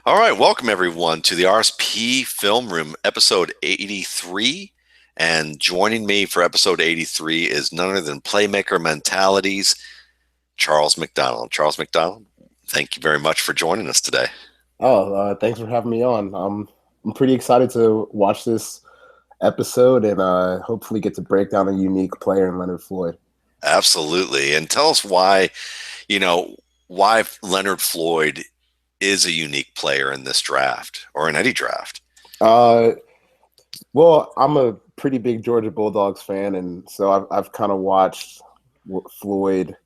All right, welcome everyone to the RSP Film Room, episode 83. And joining me for episode 83 is none other than Playmaker Mentality's Charles McDonald. Charles McDonald, thank you very much for joining us today. Thanks for having me on. I'm pretty excited to watch this episode and hopefully get to break down a unique player in Leonard Floyd. Absolutely. And tell us why Leonard Floyd is a unique player in this draft or in any draft. Uh, well, I'm a pretty big Georgia Bulldogs fan, and so I've kind of watched Floyd.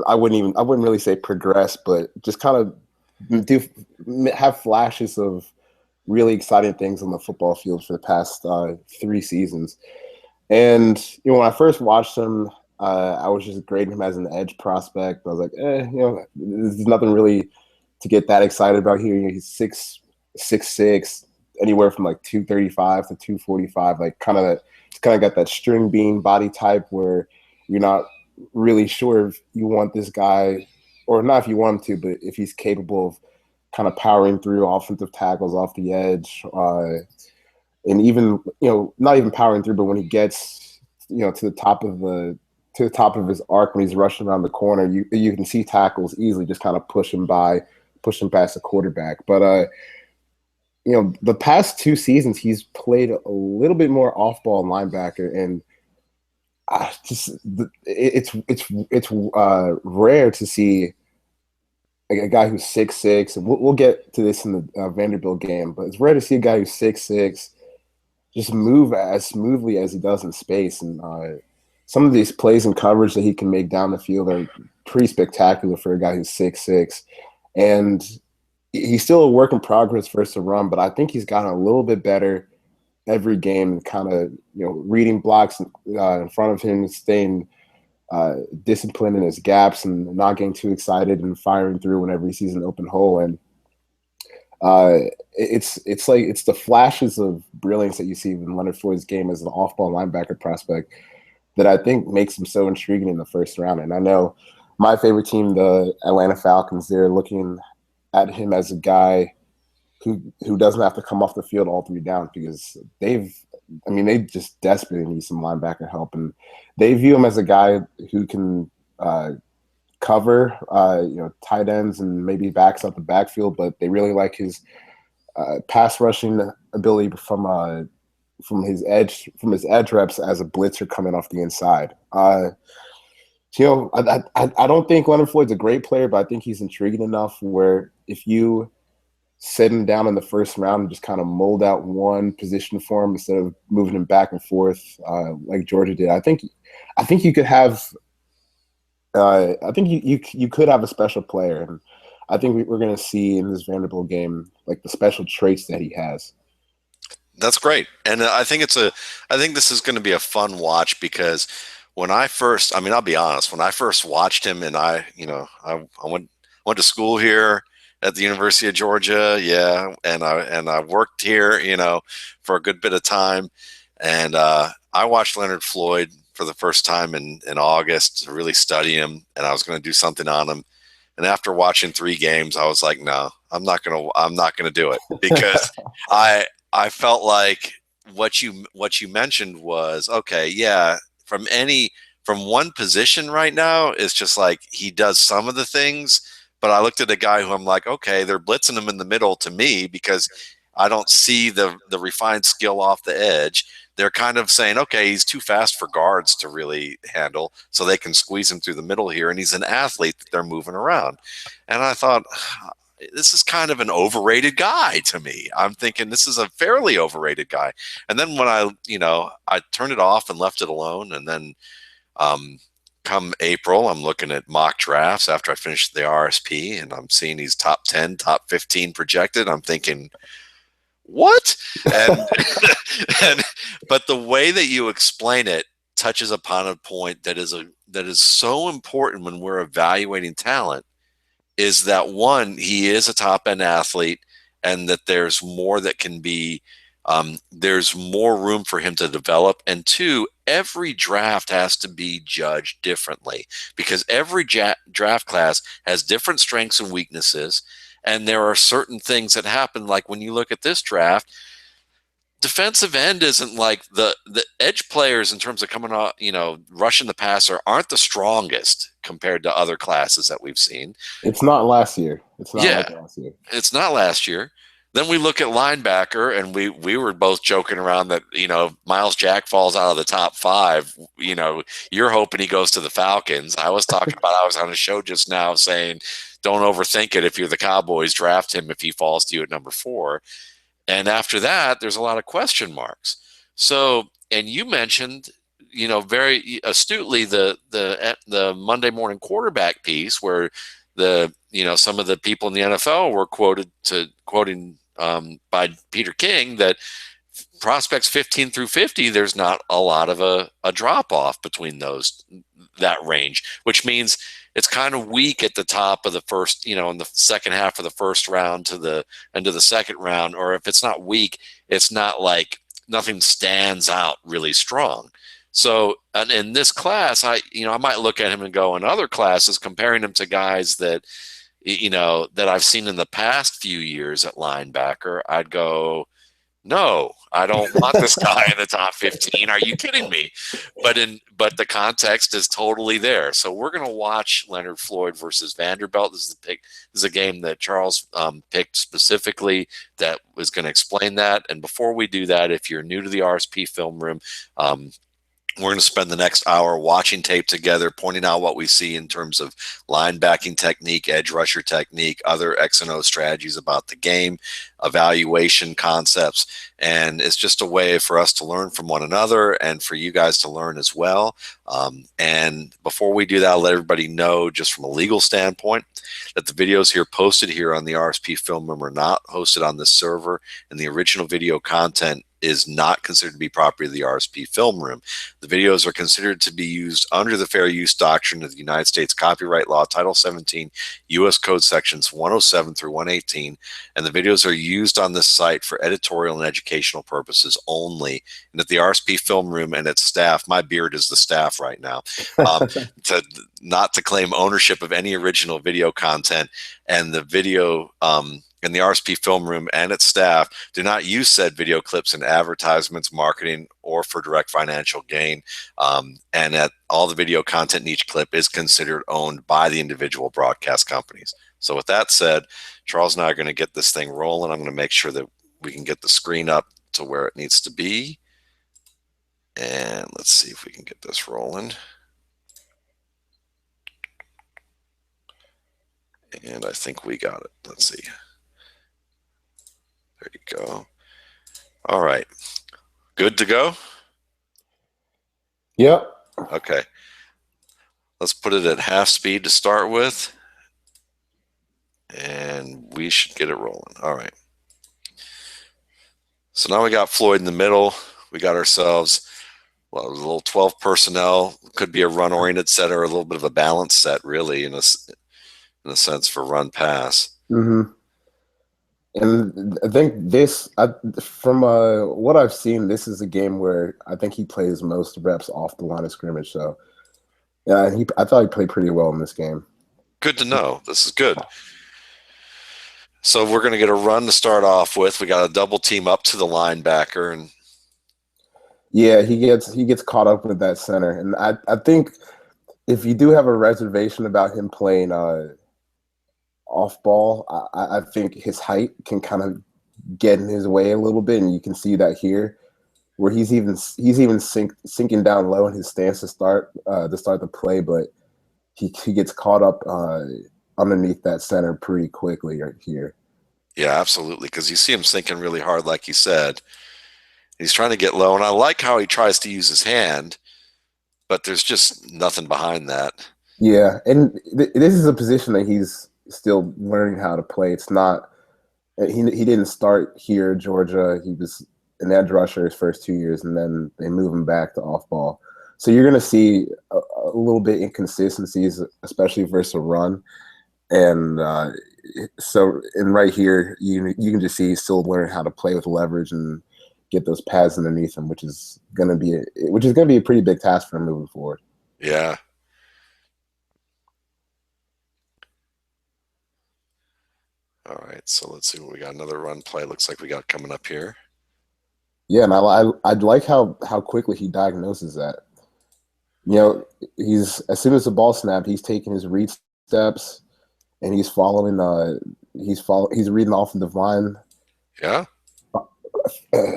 I wouldn't really say progress, but just kind of do have flashes of really exciting things on the football field for the past 3 seasons. And when I first watched him, I was just grading him as an edge prospect. I was like, there's nothing really to get that excited about here. He's 6'6", anywhere from like 235 to 245. Like kind of got that string bean body type where you're not really sure if you want this guy, or not if you want him to, but if he's capable of kind of powering through offensive tackles off the edge. And even not even powering through, but when he gets to the top of his arc when he's rushing around the corner, you can see tackles easily just kind of push him past the quarterback. But the past 2 seasons he's played a little bit more off ball linebacker, and it's rare to see a guy who's 6'6", and we'll get to this in the Vanderbilt game, but it's rare to see a guy who's 6'6" just move as smoothly as he does in space. And some of these plays and coverage that he can make down the field are pretty spectacular for a guy who's 6'6". And he's still a work in progress versus the run, but I think he's gotten a little bit better every game, kind of reading blocks in front of him, staying disciplined in his gaps and not getting too excited and firing through whenever he sees an open hole. And it's the flashes of brilliance that you see in Leonard Floyd's game as an off-ball linebacker prospect that I think makes him so intriguing in the first round. And I know my favorite team, the Atlanta Falcons, they're looking at him as a guy who doesn't have to come off the field all 3 downs, because they just desperately need some linebacker help, and they view him as a guy who can cover tight ends and maybe backs up the backfield, but they really like his pass rushing ability from his edge reps as a blitzer coming off the inside. I don't think Leonard Floyd's a great player, but I think he's intriguing enough where if you set him down in the first round and just kind of mold out one position for him instead of moving him back and forth like Georgia did, I think you could have you could have a special player, and I think we're going to see in this Vanderbilt game like the special traits that he has. That's great. And I think this is going to be a fun watch, because I'll be honest, when I first watched him, and I went to school here at the University of Georgia. Yeah. And I worked here, for a good bit of time. And I watched Leonard Floyd for the first time in August to really study him, and I was going to do something on him. And after watching 3 games, I was like, no, I'm not going to do it, because I felt like what you mentioned was okay. Yeah. From one position right now, it's just like he does some of the things, but I looked at a guy who I'm like, okay, they're blitzing him in the middle to me because I don't see the refined skill off the edge. They're kind of saying, okay, he's too fast for guards to really handle, so they can squeeze him through the middle here, and he's an athlete that they're moving around. And I thought, this is kind of an overrated guy to me. I'm thinking this is a fairly overrated guy. And then when I turned it off and left it alone, and then come April, I'm looking at mock drafts after I finished the RSP, and I'm seeing he's top 10, top 15 projected. I'm thinking, what? And, and but the way that you explain it touches upon a point that is so important when we're evaluating talent, is that one, he is a top end athlete, and that there's more that can be There's more room for him to develop. And two, every draft has to be judged differently because every draft class has different strengths and weaknesses. And there are certain things that happen. Like when you look at this draft, defensive end isn't like the edge players in terms of coming off, rushing the passer aren't the strongest compared to other classes that we've seen. It's not last year. It's not Yeah, like last year. it's not last year. Then we look at linebacker, and we were both joking around that Miles Jack falls out of the top 5. You're hoping he goes to the Falcons. I was talking about I was on a show just now saying, don't overthink it. If you're the Cowboys, draft him if he falls to you at number 4. And after that, there's a lot of question marks. So, and you mentioned, very astutely the Monday morning quarterback piece where some of the people in the NFL were quoting by Peter King that prospects 15 through 50, there's not a lot of a drop off between that range, which means it's kind of weak at the top of the first, in the second half of the first round to the end of the second round. Or if it's not weak, it's not like nothing stands out really strong. So in this class, I might look at him and go, in other classes, comparing him to guys that I've seen in the past few years at linebacker, I'd go, no, I don't want this guy in the top 15. Are you kidding me? But the context is totally there. So we're going to watch Leonard Floyd versus Vanderbilt. This is a game that Charles picked specifically that was going to explain that. And before we do that, if you're new to the RSP film room, we're going to spend the next hour watching tape together, pointing out what we see in terms of linebacking technique, edge rusher technique, other X and O strategies about the game, evaluation concepts. And it's just a way for us to learn from one another and for you guys to learn as well. And before we do that, I'll let everybody know, just from a legal standpoint, that the videos here posted here on the RSP film room are not hosted on this server, and the original video content is not considered to be property of the RSP film room. The videos are considered to be used under the fair use doctrine of the United States Copyright Law, Title 17, U.S. Code Sections 107 through 118, and the videos are used on this site for editorial and educational purposes only. And at the RSP film room and its staff, my beard is the staff right now, not to claim ownership of any original video content, and the video in the RSP film room and its staff do not use said video clips in advertisements, marketing, or for direct financial gain. And that all the video content in each clip is considered owned by the individual broadcast companies. So with that said, Charles and I are going to get this thing rolling. I'm going to make sure that we can get the screen up to where it needs to be. And let's see if we can get this rolling. And I think we got it. Let's see. There you go. All right. Good to go? Yep. Okay. Let's put it at half speed to start with. And we should get it rolling. All right. So now we got Floyd in the middle. We got ourselves, a little 12 personnel. Could be a run-oriented set or a little bit of a balanced set, really, in a sense, for run-pass. Mm-hmm. And I think from what I've seen, this is a game where I think he plays most reps off the line of scrimmage. So, yeah, I thought he played pretty well in this game. Good to know. This is good. So we're going to get a run to start off with. We got a double team up to the linebacker, and yeah, he gets caught up with that center, and I think if you do have a reservation about him playing off ball, I think his height can kind of get in his way a little bit, and you can see that here, where he's even sinking down low in his stance to start the play, but he gets caught up underneath that center pretty quickly right here. Yeah, absolutely, because you see him sinking really hard, like you said. He's trying to get low, and I like how he tries to use his hand, but there's just nothing behind that. Yeah, and this is a position that he's still learning how to play. It's not he didn't start here at Georgia. He was an edge rusher his first 2 years, and then they move him back to off ball. So you're going to see a little bit inconsistencies, especially versus a run. And so right here, you can just see he's still learning how to play with leverage and get those pads underneath him, which is gonna be a pretty big task for him moving forward. Yeah. All right. So let's see what we got. Another run play. Looks like we got coming up here. Yeah, and I like how quickly he diagnoses that. You know, he's as soon as the ball snapped, he's taking his read steps and he's following. He's reading the offensive line, Yeah.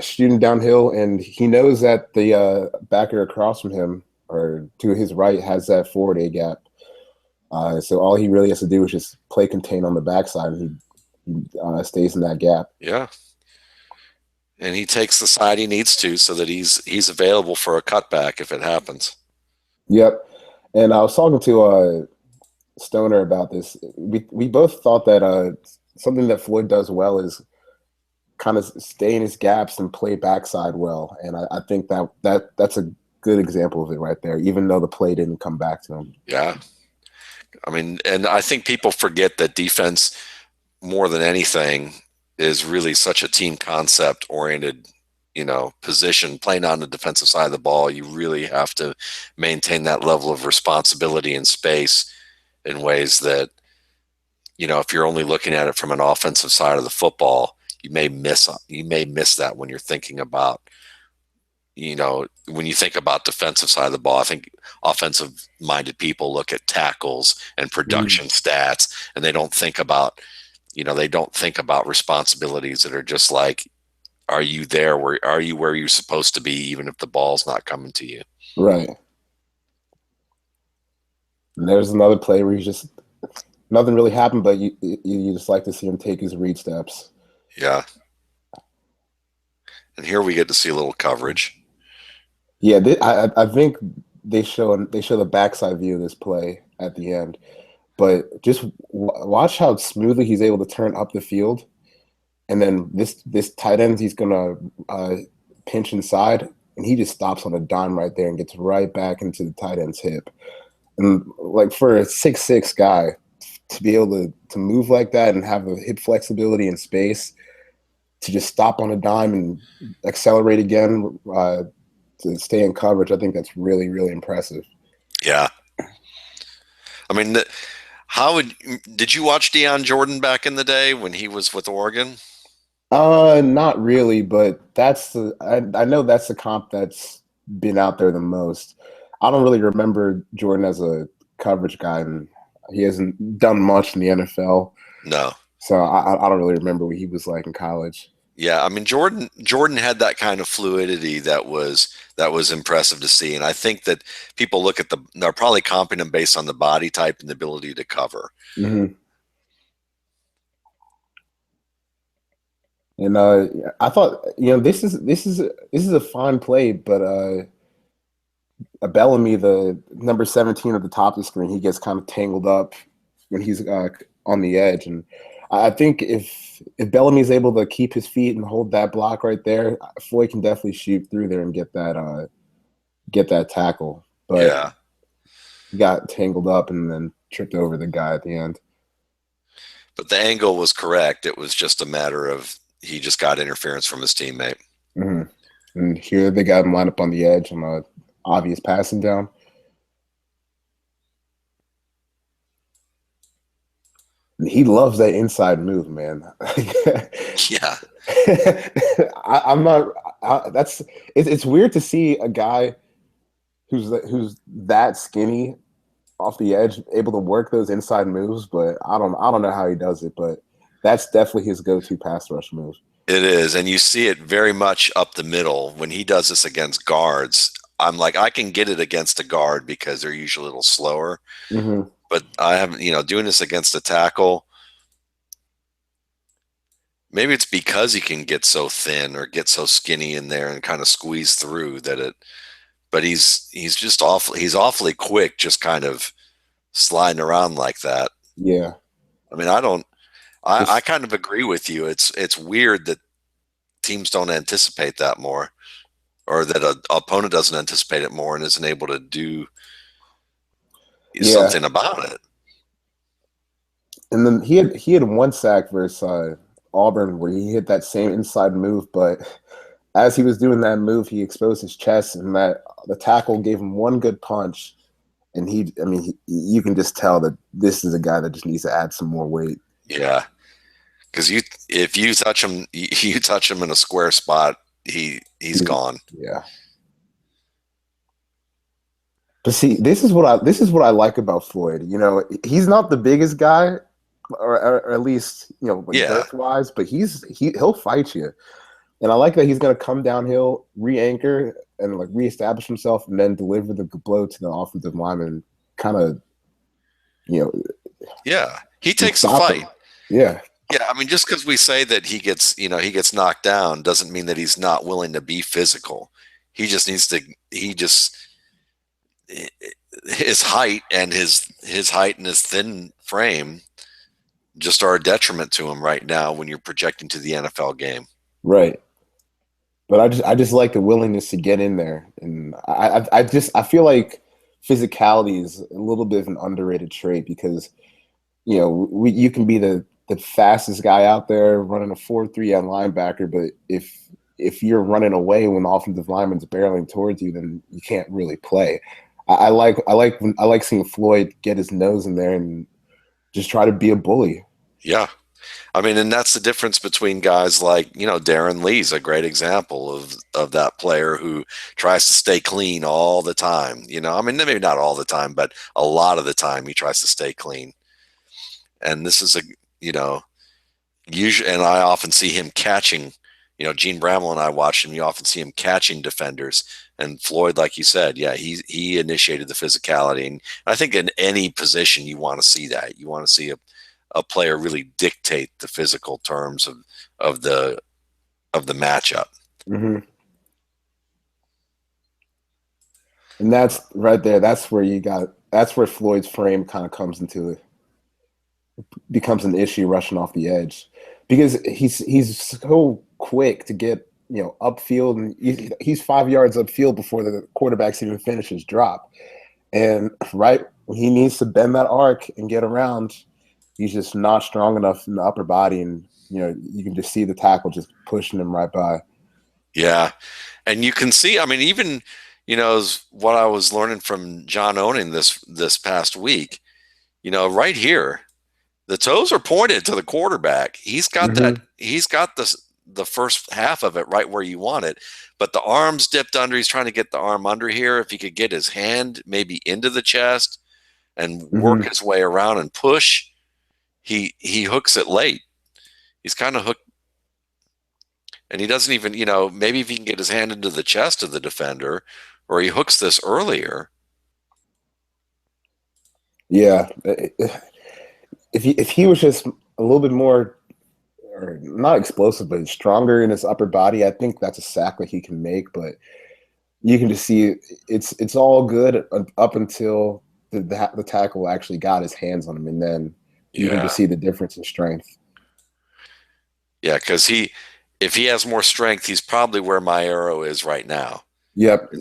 shooting downhill, and he knows that the backer across from him or to his right has that forward A gap. So all he really has to do is just play contain on the backside, and he stays in that gap. Yeah. And he takes the side he needs to so that he's available for a cutback if it happens. Yep. And I was talking to Stoner about this. We both thought that something that Floyd does well is kind of stay in his gaps and play backside well. And I think that's a good example of it right there, even though the play didn't come back to him. Yeah. I mean, and I think people forget that defense, more than anything, is really such a team concept oriented, position. Playing on the defensive side of the ball, you really have to maintain that level of responsibility and space in ways that, if you're only looking at it from an offensive side of the football, you may miss that when you're thinking about, when you think about defensive side of the ball. I think offensive minded people look at tackles and production stats, and they don't think about responsibilities that are just like, are you where you're supposed to be, even if the ball's not coming to you? Right. And there's another play where nothing really happened, but you just like to see him take his read steps. Yeah. And here we get to see a little coverage. Yeah, I think they show the backside view of this play at the end, but just watch how smoothly he's able to turn up the field, and then this tight end he's gonna pinch inside, and he just stops on a dime right there and gets right back into the tight end's hip. And like for a 6'6" guy to be able to move like that and have the hip flexibility and space to just stop on a dime and accelerate again to stay in coverage, I think that's really, really impressive. Yeah. I mean, did you watch Deion Jordan back in the day when he was with Oregon? Not really, but I know that's the comp that's been out there the most. I don't really remember Jordan as a coverage guy, and he hasn't done much in the NFL. No. So I don't really remember what he was like in college. Yeah, I mean Jordan had that kind of fluidity that was impressive to see, and I think that people look at they're probably comping him based on the body type and the ability to cover. Mm-hmm. And I thought, this is a fine play, but Bellamy, the number 17 at the top of the screen, he gets kind of tangled up when he's on the edge, and I think if Bellamy is able to keep his feet and hold that block right there, Floyd can definitely shoot through there and get that tackle. But yeah, he got tangled up and then tripped over the guy at the end. But the angle was correct. It was just a matter of he just got interference from his teammate. Mm-hmm. And here they got him lined up on the edge on an obvious passing down. He loves that inside move, man. Yeah. I'm not. It's weird to see a guy who's that skinny off the edge able to work those inside moves, but I don't know how he does it, but that's definitely his go-to pass rush move. It is, and you see it very much up the middle when he does this against guards. I'm like, I can get it against a guard because they're usually a little slower. Mm-hmm. But I haven't, doing this against a tackle. Maybe it's because he can get so thin or get so skinny in there and kind of squeeze through but he's just he's awfully quick, just kind of sliding around like that. Yeah. I mean, I kind of agree with you. It's weird that teams don't anticipate that more, or that an opponent doesn't anticipate it more and isn't able to do something about it. And then he had one sack versus Auburn where he hit that same inside move, but as he was doing that move, he exposed his chest, and that the tackle gave him one good punch. And you can just tell that this is a guy that just needs to add some more weight. Yeah, because if you touch him, you touch him in a square spot, he's gone. Yeah. But see, this is what I like about Floyd. You know, he's not the biggest guy, or at least like Yeah, girth wise, but he'll fight you. And I like that he's going to come downhill, re-anchor, and like reestablish himself, and then deliver the blow to the offensive lineman. Kind of, yeah, he takes a fight. Him. Yeah, yeah. I mean, just because we say that he gets knocked down doesn't mean that he's not willing to be physical. He just needs to. His height and his height and his thin frame just are a detriment to him right now when you're projecting to the NFL game. Right. But I just like the willingness to get in there, and I feel like physicality is a little bit of an underrated trait because you can be the fastest guy out there running a 4.3 on linebacker, but if you're running away when the offensive lineman's barreling towards you, then you can't really play. I like seeing Floyd get his nose in there and just try to be a bully. Yeah. I mean, and that's the difference between guys like, Darren Lee's a great example of that player who tries to stay clean all the time. I mean, maybe not all the time, but a lot of the time he tries to stay clean. And this is usually, and I often see him catching, Gene Bramwell and I watched him. You often see him catching defenders. And Floyd, like you said, yeah, he initiated the physicality. And I think in any position you want to see that. You want to see a player really dictate the physical terms of the matchup. Mm-hmm. And that's right there. That's where Floyd's frame kind of comes into it. Becomes an issue rushing off the edge because he's so quick to get upfield, and he's 5 yards upfield before the quarterback's even finished his drop. And right when he needs to bend that arc and get around, he's just not strong enough in the upper body, and you can just see the tackle just pushing him right by. Yeah, and you can see. I mean, even what I was learning from John Oning this past week. Right here, the toes are pointed to the quarterback. He's got that. He's got the first half of it right where you want it, but the arm's dipped under. He's trying to get the arm under here. If he could get his hand maybe into the chest and work his way around and push. He hooks it late. He's kind of hooked, and he doesn't even, maybe if he can get his hand into the chest of the defender, or he hooks this earlier. Yeah, if he was just a little bit more, or not explosive, but stronger in his upper body, I think that's a sack that he can make. But you can just see it's all good up until the tackle actually got his hands on him, and then you can just see the difference in strength. Yeah, because if he has more strength, he's probably where my arrow is right now. Yep.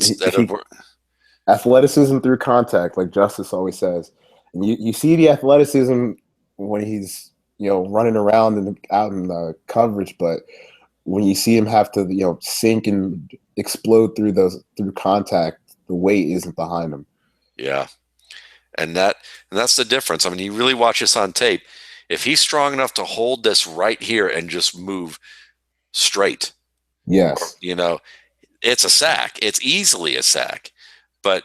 Athleticism through contact, like Justice always says. And you see the athleticism when he's running around and out in the coverage, but when you see him have to sink and explode through contact, the weight isn't behind him. Yeah. And that's the difference. I mean, you really watch this on tape. If he's strong enough to hold this right here and just move straight, yes, it's a sack. It's easily a sack. But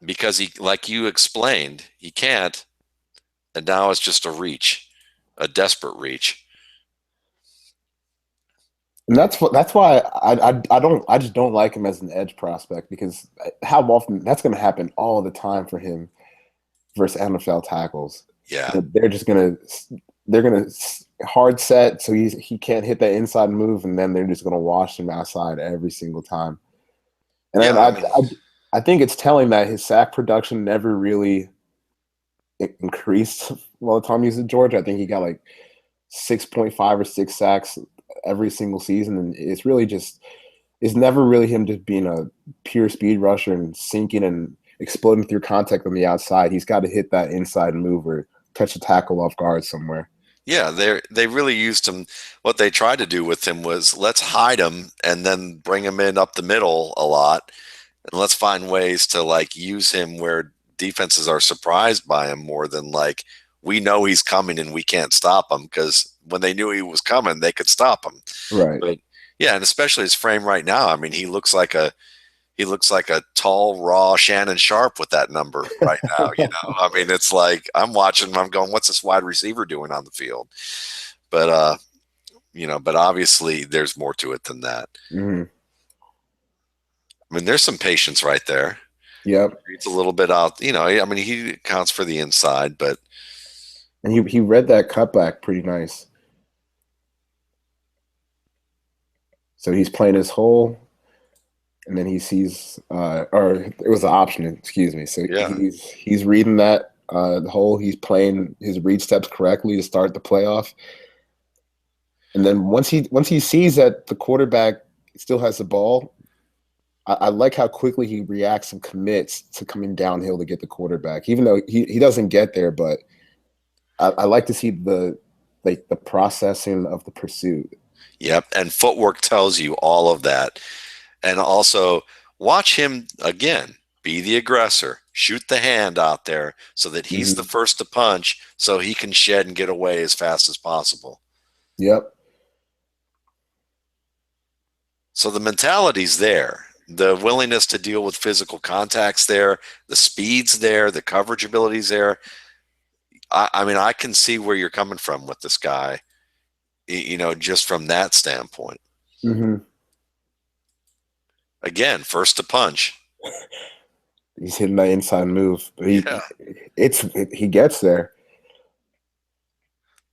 because he, like you explained, he can't, and now it's just a desperate reach. And that's why I just don't like him as an edge prospect, because how often that's going to happen all the time for him versus NFL tackles. Yeah, they're gonna hard set, so he can't hit that inside move, and then they're just gonna wash him outside every single time. And I think it's telling that his sack production never really increased while the time he was at Georgia. I think he got like 6.5 or 6 sacks every single season, and it's never really him just being a pure speed rusher and sinking and exploding through contact on the outside. He's got to hit that inside move or catch a tackle off guard somewhere. Yeah, they really used him. What they tried to do with him was let's hide him and then bring him in up the middle a lot, and let's find ways to like use him where defenses are surprised by him more than like we know he's coming and we can't stop him because when they knew he was coming, they could stop him. Right. But yeah, and especially his frame right now. I mean, he looks like a tall, raw Shannon Sharp with that number right now. I mean, it's like I'm watching him. I'm going, "What's this wide receiver doing on the field?" But but obviously there's more to it than that. Hmm. I mean, there's some patience right there. Yep. It's a little bit out. I mean, he accounts for the inside, but And he read that cutback pretty nice. So he's playing his hole, and then he sees, or it was an option, excuse me. So yeah, he's reading that the hole. He's playing his read steps correctly to start the playoff. And then once he sees that the quarterback still has the ball, I like how quickly he reacts and commits to coming downhill to get the quarterback, even though he doesn't get there. But I like to see the processing of the pursuit. yep. And footwork tells you all of that. And also watch him again. Be the aggressor. Shoot the hand out there so that he's the Hmm. first to punch, so he can shed and get away as fast as possible. Yep. So the mentality's there. The willingness to deal with physical contacts there, the speed's there, the coverage ability's there. I mean, I can see where you're coming from with this guy, just from that standpoint. Hmm. Again, first to punch. He's hitting that inside move, but Yeah. he gets there.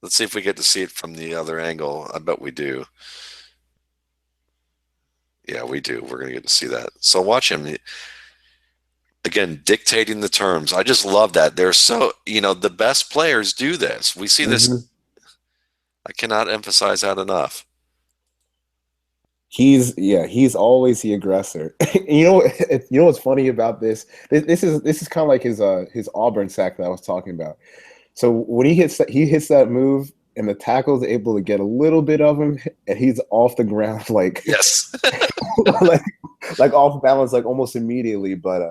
Let's see if we get to see it from the other angle. I bet we do. Yeah, we do. We're going to get to see that. So watch him again, dictating the terms. I just love that. They're so, the best players do this. We see this. Hmm. I cannot emphasize that enough. He's always the aggressor. You know what's funny about this? This is kind of like his Auburn sack that I was talking about. So when he hits that move and the tackle's able to get a little bit of him and he's off the ground like Yes. like like off balance like almost immediately, but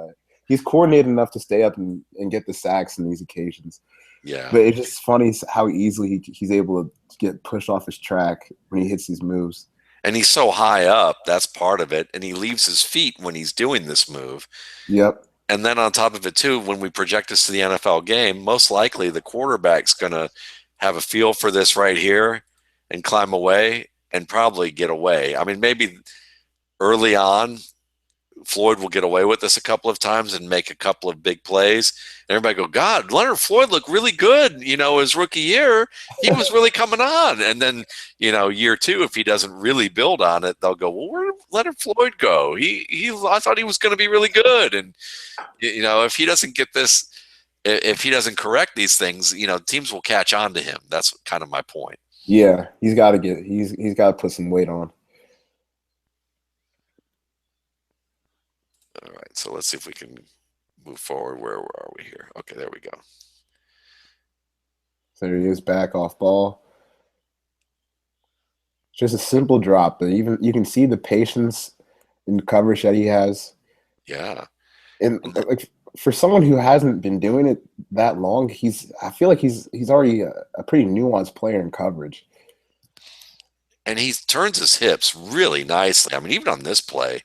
he's coordinated enough to stay up and get the sacks in these occasions. Yeah. But it's just funny how easily he's able to get pushed off his track when he hits these moves. And he's so high up. That's part of it. And he leaves his feet when he's doing this move. Yep. And then on top of it, too, when we project this to the NFL game, most likely the quarterback's going to have a feel for this right here and climb away and probably get away. I mean, maybe early on, Floyd will get away with this a couple of times and make a couple of big plays. And everybody go, God, Leonard Floyd looked really good. His rookie year, he was really coming on. And then, year two, if he doesn't really build on it, they'll go, well, where did Leonard Floyd go? I thought he was going to be really good. And, if he doesn't get this, if he doesn't correct these things, teams will catch on to him. That's kind of my point. Yeah, he's got to put some weight on. All right. So let's see if we can move forward. Where are we here? Okay, there we go. So he is back off ball. Just a simple drop, but even you can see the patience and coverage that he has. Yeah. And like for someone who hasn't been doing it that long, I feel like he's already a pretty nuanced player in coverage. And he turns his hips really nicely. I mean, even on this play.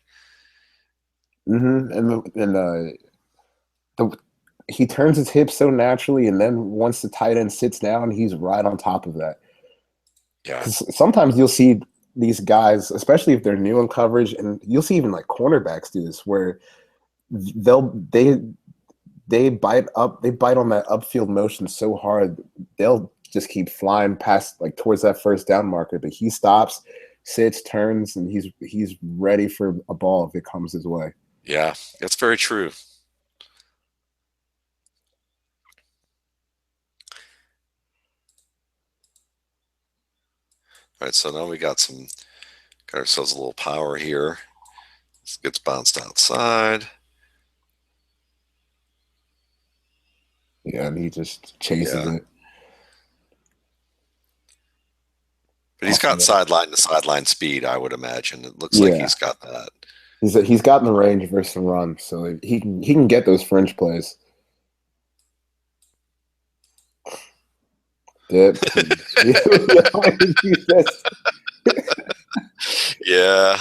Mm-hmm. The he turns his hips so naturally, and then once the tight end sits down, he's right on top of that. Yeah. Because sometimes you'll see these guys, especially if they're new in coverage, and you'll see even like cornerbacks do this, where they'll they bite on that upfield motion so hard they'll just keep flying past like towards that first down marker. But he stops, sits, turns, and he's ready for a ball if it comes his way. Yeah. That's very true. All right. So now we got ourselves a little power here. This gets bounced outside. Yeah, and he just chases Yeah. it. But he's off the got ball. sideline to sideline speed, I would imagine. It looks like Yeah, he's got that. he's got the range versus the run, so he can get those fringe plays. Dip. Yeah.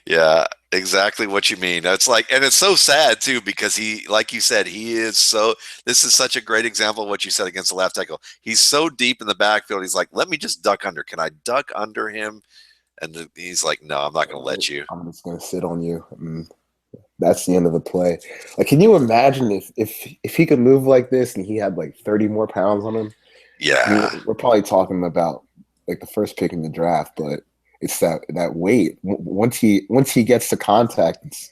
Yeah, exactly what you mean. That's like, and it's so sad too, because he, like you said, this is such a great example of what you said against the left tackle. He's so deep in the backfield. He's like, let me just duck under. Can I duck under him? And he's like, no, I'm not going to let you. I'm just gonna sit on you. And that's the end of the play. Like, can you imagine if he could move like this and he had like 30 more pounds on him? I mean, Yeah. we're probably talking about like the first pick in the draft, but it's that weight. Once he gets to contact,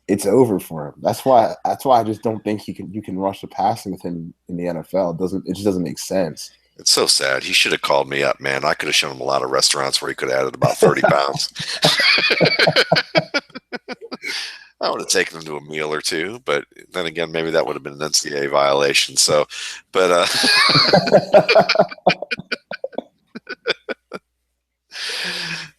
it's over for him. That's why I just don't think you can rush the passing with him in the NFL. It just doesn't make sense. It's so sad. He should have called me up, man. I could have shown him a lot of restaurants where he could have added about 30 pounds. I would have taken him to a meal or two, but then again, maybe that would have been an NCAA violation. So, but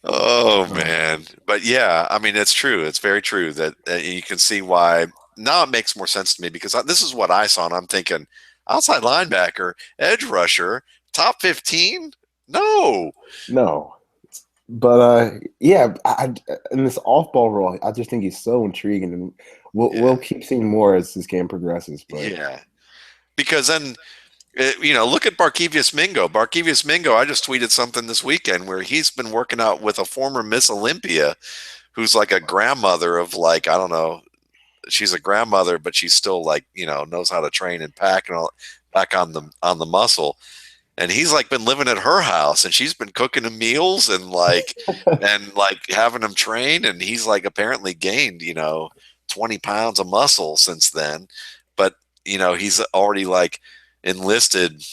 oh man, but yeah, I mean, it's true. It's very true that you can see why now it makes more sense to me because this is what I saw, and I'm thinking outside linebacker, edge rusher, top 15. No, No, but yeah, in this off-ball role, I just think he's so intriguing, and we'll yeah, keep seeing more as this game progresses. But yeah, because then look at Barkevius Mingo. Barkevius Mingo, I just tweeted something this weekend where he's been working out with a former Miss Olympia who's like a grandmother of like, I don't know, she's a grandmother, but she's still like, knows how to train and pack and all back on the muscle. And he's like been living at her house and she's been cooking him meals and like having him train. And he's like apparently gained, 20 pounds of muscle since then. But, he's already like enlisted.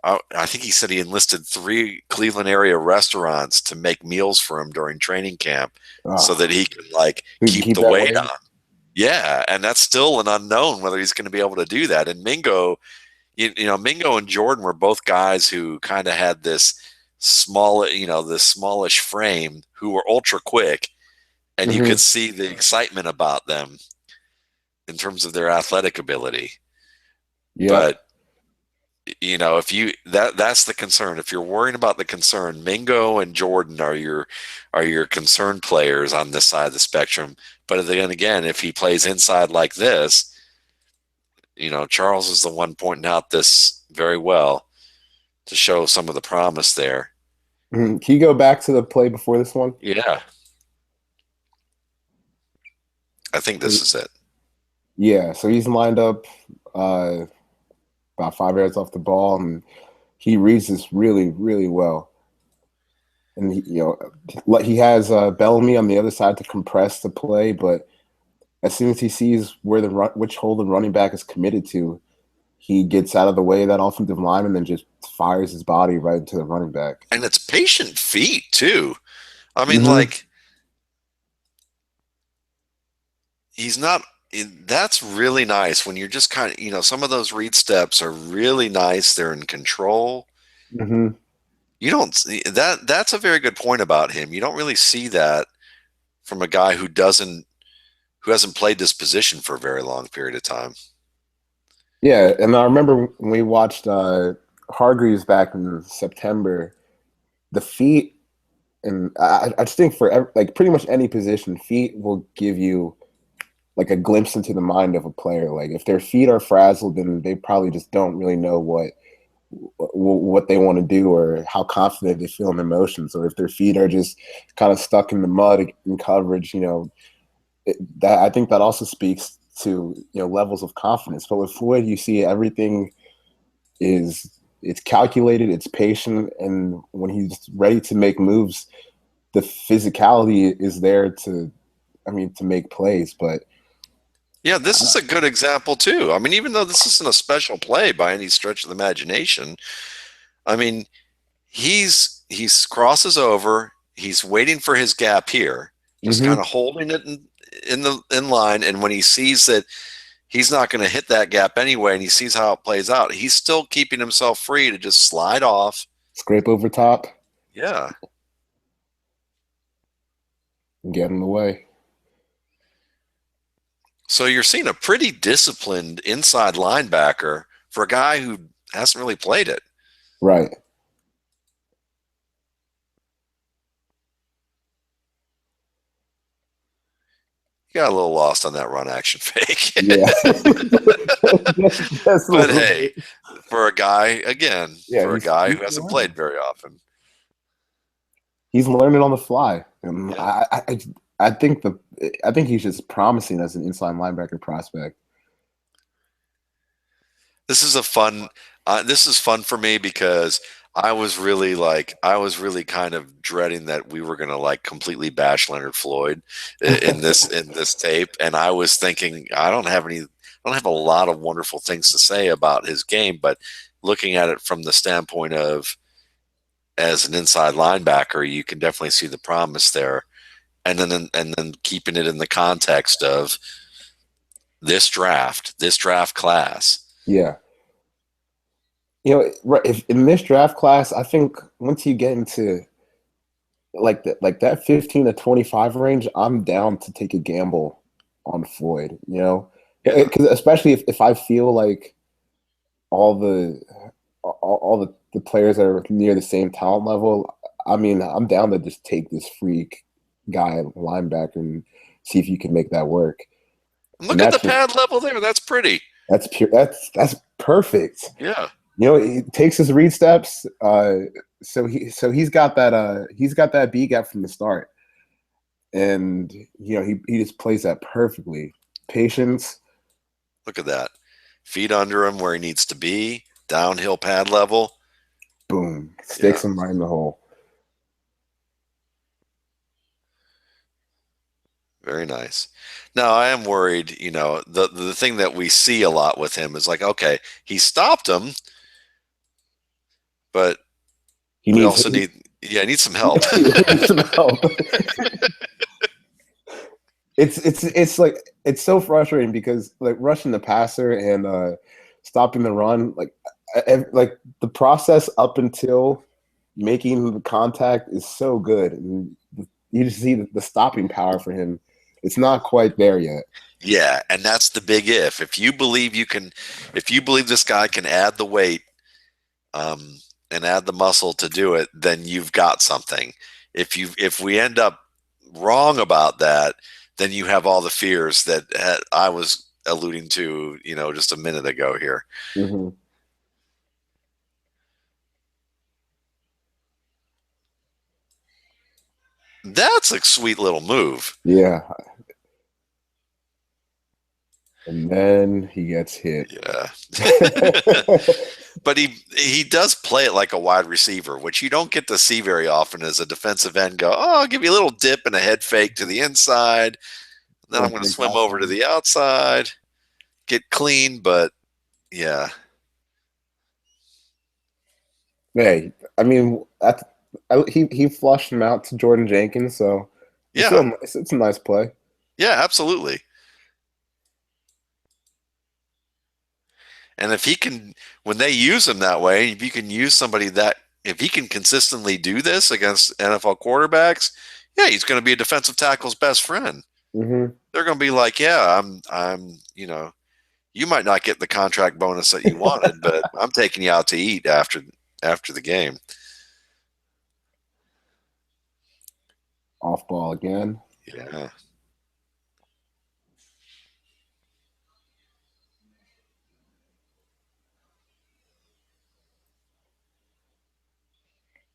I think he said he enlisted 3 Cleveland area restaurants to make meals for him during training camp so that he could like we can keep keep the that weight weight. on. Yeah, and that's still an unknown whether he's going to be able to do that. And Mingo, Mingo and Jordan were both guys who kind of had this this smallish frame who were ultra quick, and you could Hmm. see the excitement about them in terms of their athletic ability. Yep. But if that's the concern. If you're worrying about the concern, Mingo and Jordan are your concern players on this side of the spectrum. But then again, if he plays inside like this, Charles is the one pointing out this very well to show some of the promise there. Mhm. Can you go back to the play before this one? Yeah, I think this is it. Yeah, so he's lined up uh, about 5 yards off the ball, and he reads this really, really well. And he has Bellamy on the other side to compress the play, but as soon as he sees where which hole the running back is committed to, he gets out of the way of that offensive lineman and then just fires his body right into the running back. And it's patient feet too. I mean, Hmm. like he's not. That's really nice when you're just kind of, some of those read steps are really nice. They're in control. Hmm. You don't see that. That's a very good point about him. You don't really see that from a guy who hasn't played this position for a very long period of time. Yeah, and I remember when we watched Hargreaves back in September, the feet, and I just think for like pretty much any position, feet will give you like a glimpse into the mind of a player. Like if their feet are frazzled, then they probably just don't really know what they want to do or how confident they feel in their motions. Or if their feet are just kind of stuck in the mud in coverage, that I think that also speaks to levels of confidence. But with Floyd, you see everything it's calculated, it's patient, and when he's ready to make moves, the physicality is there to make plays. But Yeah, this is a good example too. I mean, even though this isn't a special play by any stretch of the imagination, I mean, he's crosses over, he's waiting for his gap here, just kind mhm, of holding it in line, and when he sees that he's not going to hit that gap anyway, and he sees how it plays out, he's still keeping himself free to just slide off. scrape over top. Yeah. get in the way. So you're seeing a pretty disciplined inside linebacker for a guy who hasn't really played it. Right. You got a little lost on that run action fake. Yeah. Just a But little hey, bit. for a guy, again, Yeah, for a guy he's who hasn't learning. played very often. He's learning on the fly. And Yeah. I think I think he's just promising as an inside linebacker prospect. This is a fun this is fun for me because I was really kind of dreading that we were gonna like completely bash Leonard Floyd in this tape, and I was thinking I don't have a lot of wonderful things to say about his game, but looking at it from the standpoint of as an inside linebacker, you can definitely see the promise there, and then keeping it in the context of this draft class. Yeah. Right, if in this draft class, I think once you get into like that 15 to 25 range, I'm down to take a gamble on Floyd, Yeah. Because especially if I feel like all the all the players that are near the same talent level, I mean, I'm down to just take this freak guy linebacker and see if you can make that work. And Look at the pad level there. That's pretty. that's pure that's perfect. Yeah. He takes his read steps. He's got that B gap from the start, and he just plays that perfectly. Patience, Look at that. Feet under him where he needs to be. Downhill pad level. boom, Yeah. sticks him right in the hole. Very nice. Now I am worried, the thing that we see a lot with him is like, okay, he stopped him, but He we needs also need some help. he needs some help. It's like it's so frustrating because like rushing the passer and stopping the run, like the process up until making the contact is so good, and you just see the stopping power for him. It's not quite there yet. Yeah, and that's the big if. If you believe this guy can add the weight, and add the muscle to do it, then you've got something. If we end up wrong about that, then you have all the fears that I was alluding to, just a minute ago here. Mm-hmm. That's a sweet little move. Yeah, and then he gets hit. Yeah. But he does play it like a wide receiver, which you don't get to see very often as a defensive end go, oh, I'll give you a little dip and a head fake to the inside. Then I'm going to swim over to the outside, get clean, but yeah. Hey, I mean, he flushed him out to Jordan Jenkins, so it's Yeah. still nice. It's a nice play. Yeah, absolutely. And if he can, when they use him that way, if you can use somebody that, if he can consistently do this against NFL quarterbacks, yeah, he's going to be a defensive tackle's best friend. Mm-hmm. They're going to be like, yeah, you might not get the contract bonus that you wanted, but I'm taking you out to eat after the game. Off ball again. Yeah.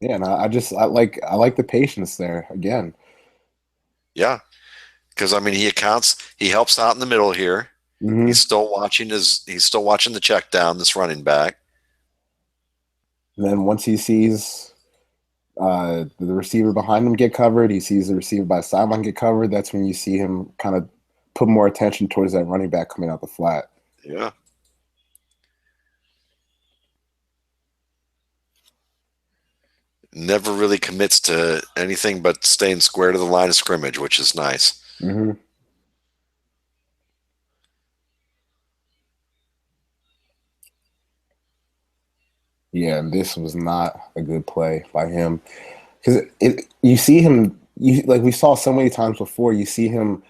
Yeah, and I like the patience there again. Yeah. Because I mean he helps out in the middle here. Mm-hmm. He's still watching the check down, this running back. And then once he sees the receiver behind him get covered, he sees the receiver by the sideline get covered. That's when you see him kind of put more attention towards that running back coming out the flat. Yeah. Never really commits to anything but staying square to the line of scrimmage, which is nice. Mm-hmm. Yeah, and this was not a good play by him because you see him we saw so many times before. You see him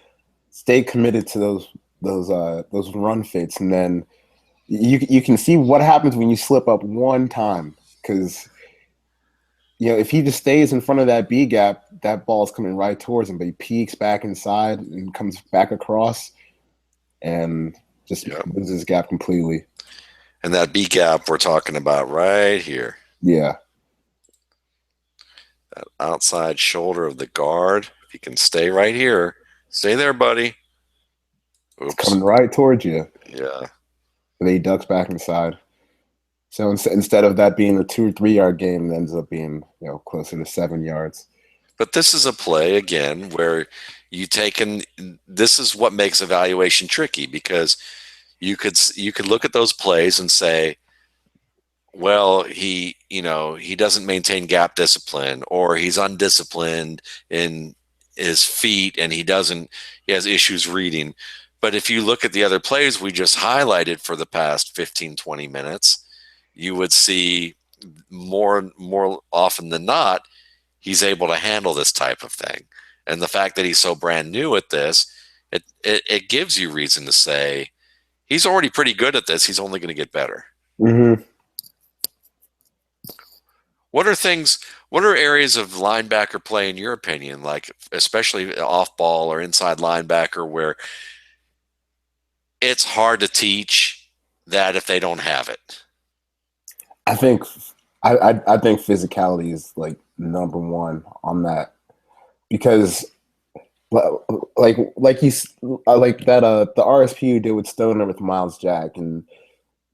stay committed to those run fits, and then you can see what happens when you slip up one time because if he just stays in front of that B gap, that ball's coming right towards him, but he peeks back inside and comes back across and just Yep. loses his gap completely. And that B gap we're talking about right here. Yeah. That outside shoulder of the guard. If you can stay right here, stay there, buddy. It's Oops. coming right towards you. Yeah. And then he ducks back inside. So instead of that being a 2 or 3 yard game, it ends up being closer to 7 yards. But this is a play again where this is what makes evaluation tricky, because you could look at those plays and say, well, he doesn't maintain gap discipline, or he's undisciplined in his feet, and he has issues reading. But if you look at the other plays we just highlighted for the past 15, 20 minutes, you would see more often than not, he's able to handle this type of thing. And the fact that he's so brand new at this, it gives you reason to say he's already pretty good at this. He's only going to get better. Mm-hmm. What are areas of linebacker play in your opinion, like especially off ball or inside linebacker, where it's hard to teach that if they don't have it? I think I think physicality is like number one on that, because like he's like that the RSP you did with Stoner with Miles Jack, and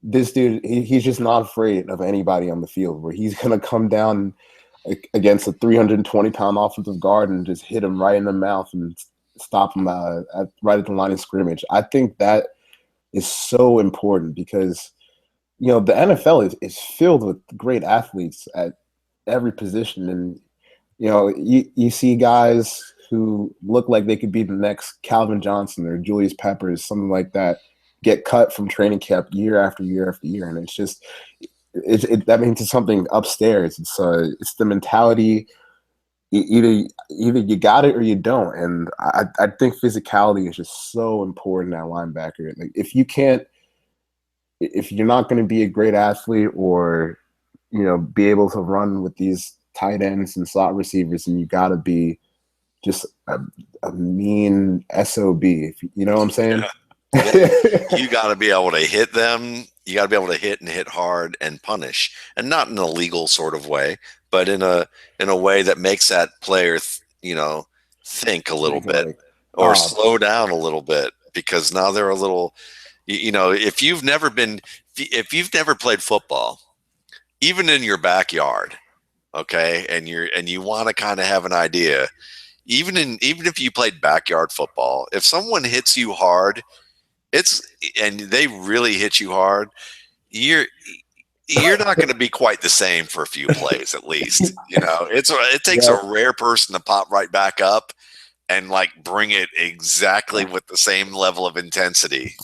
this dude he's just not afraid of anybody on the field, where he's gonna come down against a 320-pound offensive guard and just hit him right in the mouth and stop him right at the line of scrimmage. I think that is so important because the NFL is filled with great athletes at every position, and you see guys who look like they could be the next Calvin Johnson or Julius Peppers, something like that, get cut from training camp year after year after year, and it's just that means it's something upstairs. It's the mentality. Either you got it or you don't, and I think physicality is just so important at linebacker. Like if you're not going to be a great athlete or be able to run with these tight ends and slot receivers, and you got to be just a mean SOB. You know what I'm saying? Yeah. You got to be able to hit them. You got to be able to hit and hit hard and punish, and not in a legal sort of way, but in a way that makes that player think a little bit, or slow down a little bit, because now they're a little. If you've never played football, even in your backyard, okay, and you want to kind of have an idea, even if you played backyard football, if someone hits you hard, and they really hit you hard, you're not going to be quite the same for a few plays, at least. It takes a rare person to pop right back up and like bring it exactly with the same level of intensity.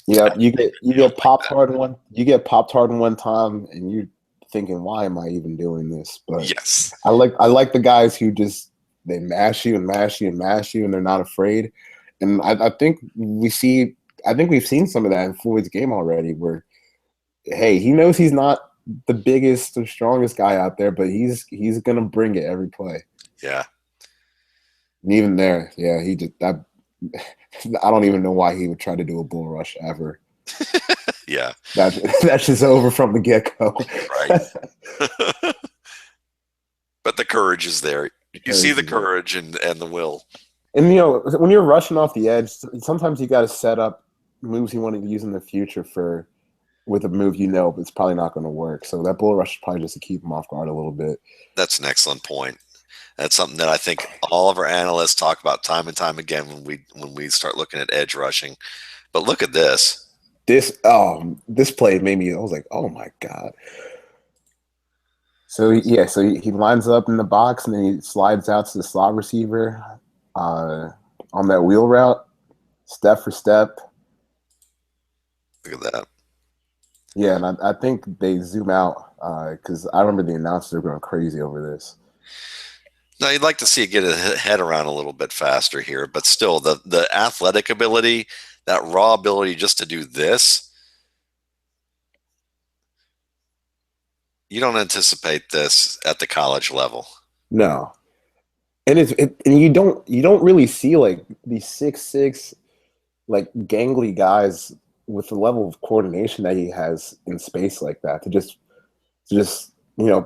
Yeah, you get popped hard in one. You get popped hard in one time, and you're thinking, "Why am I even doing this?" But yes, I like the guys who just they mash you and mash you and mash you, and they're not afraid. And I think we've seen some of that in Floyd's game already, where hey, he knows he's not the biggest or strongest guy out there, but he's gonna bring it every play. Yeah, and even there, yeah, he did that. I don't even know why he would try to do a bull rush ever. Yeah, that's just over from the get-go. Right. But the courage is there. You see the courage and the will. And when you're rushing off the edge, sometimes you got to set up moves you want to use in the future with a move but it's probably not going to work. So that bull rush is probably just to keep him off guard a little bit. That's an excellent point. That's something that I think all of our analysts talk about time and time again when we start looking at edge rushing. But look at this. This play made me. I was like, oh my god. So he lines up in the box and then he slides out to the slot receiver on that wheel route, step for step. Look at that. Yeah, and I think they zoom out because I remember the announcers were going crazy over this. Now you'd like to see it get a head around a little bit faster here, but still the athletic ability, that raw ability just to do this, you don't anticipate this at the college level. No, and and you don't really see like these 6'6" like gangly guys with the level of coordination that he has in space like that to just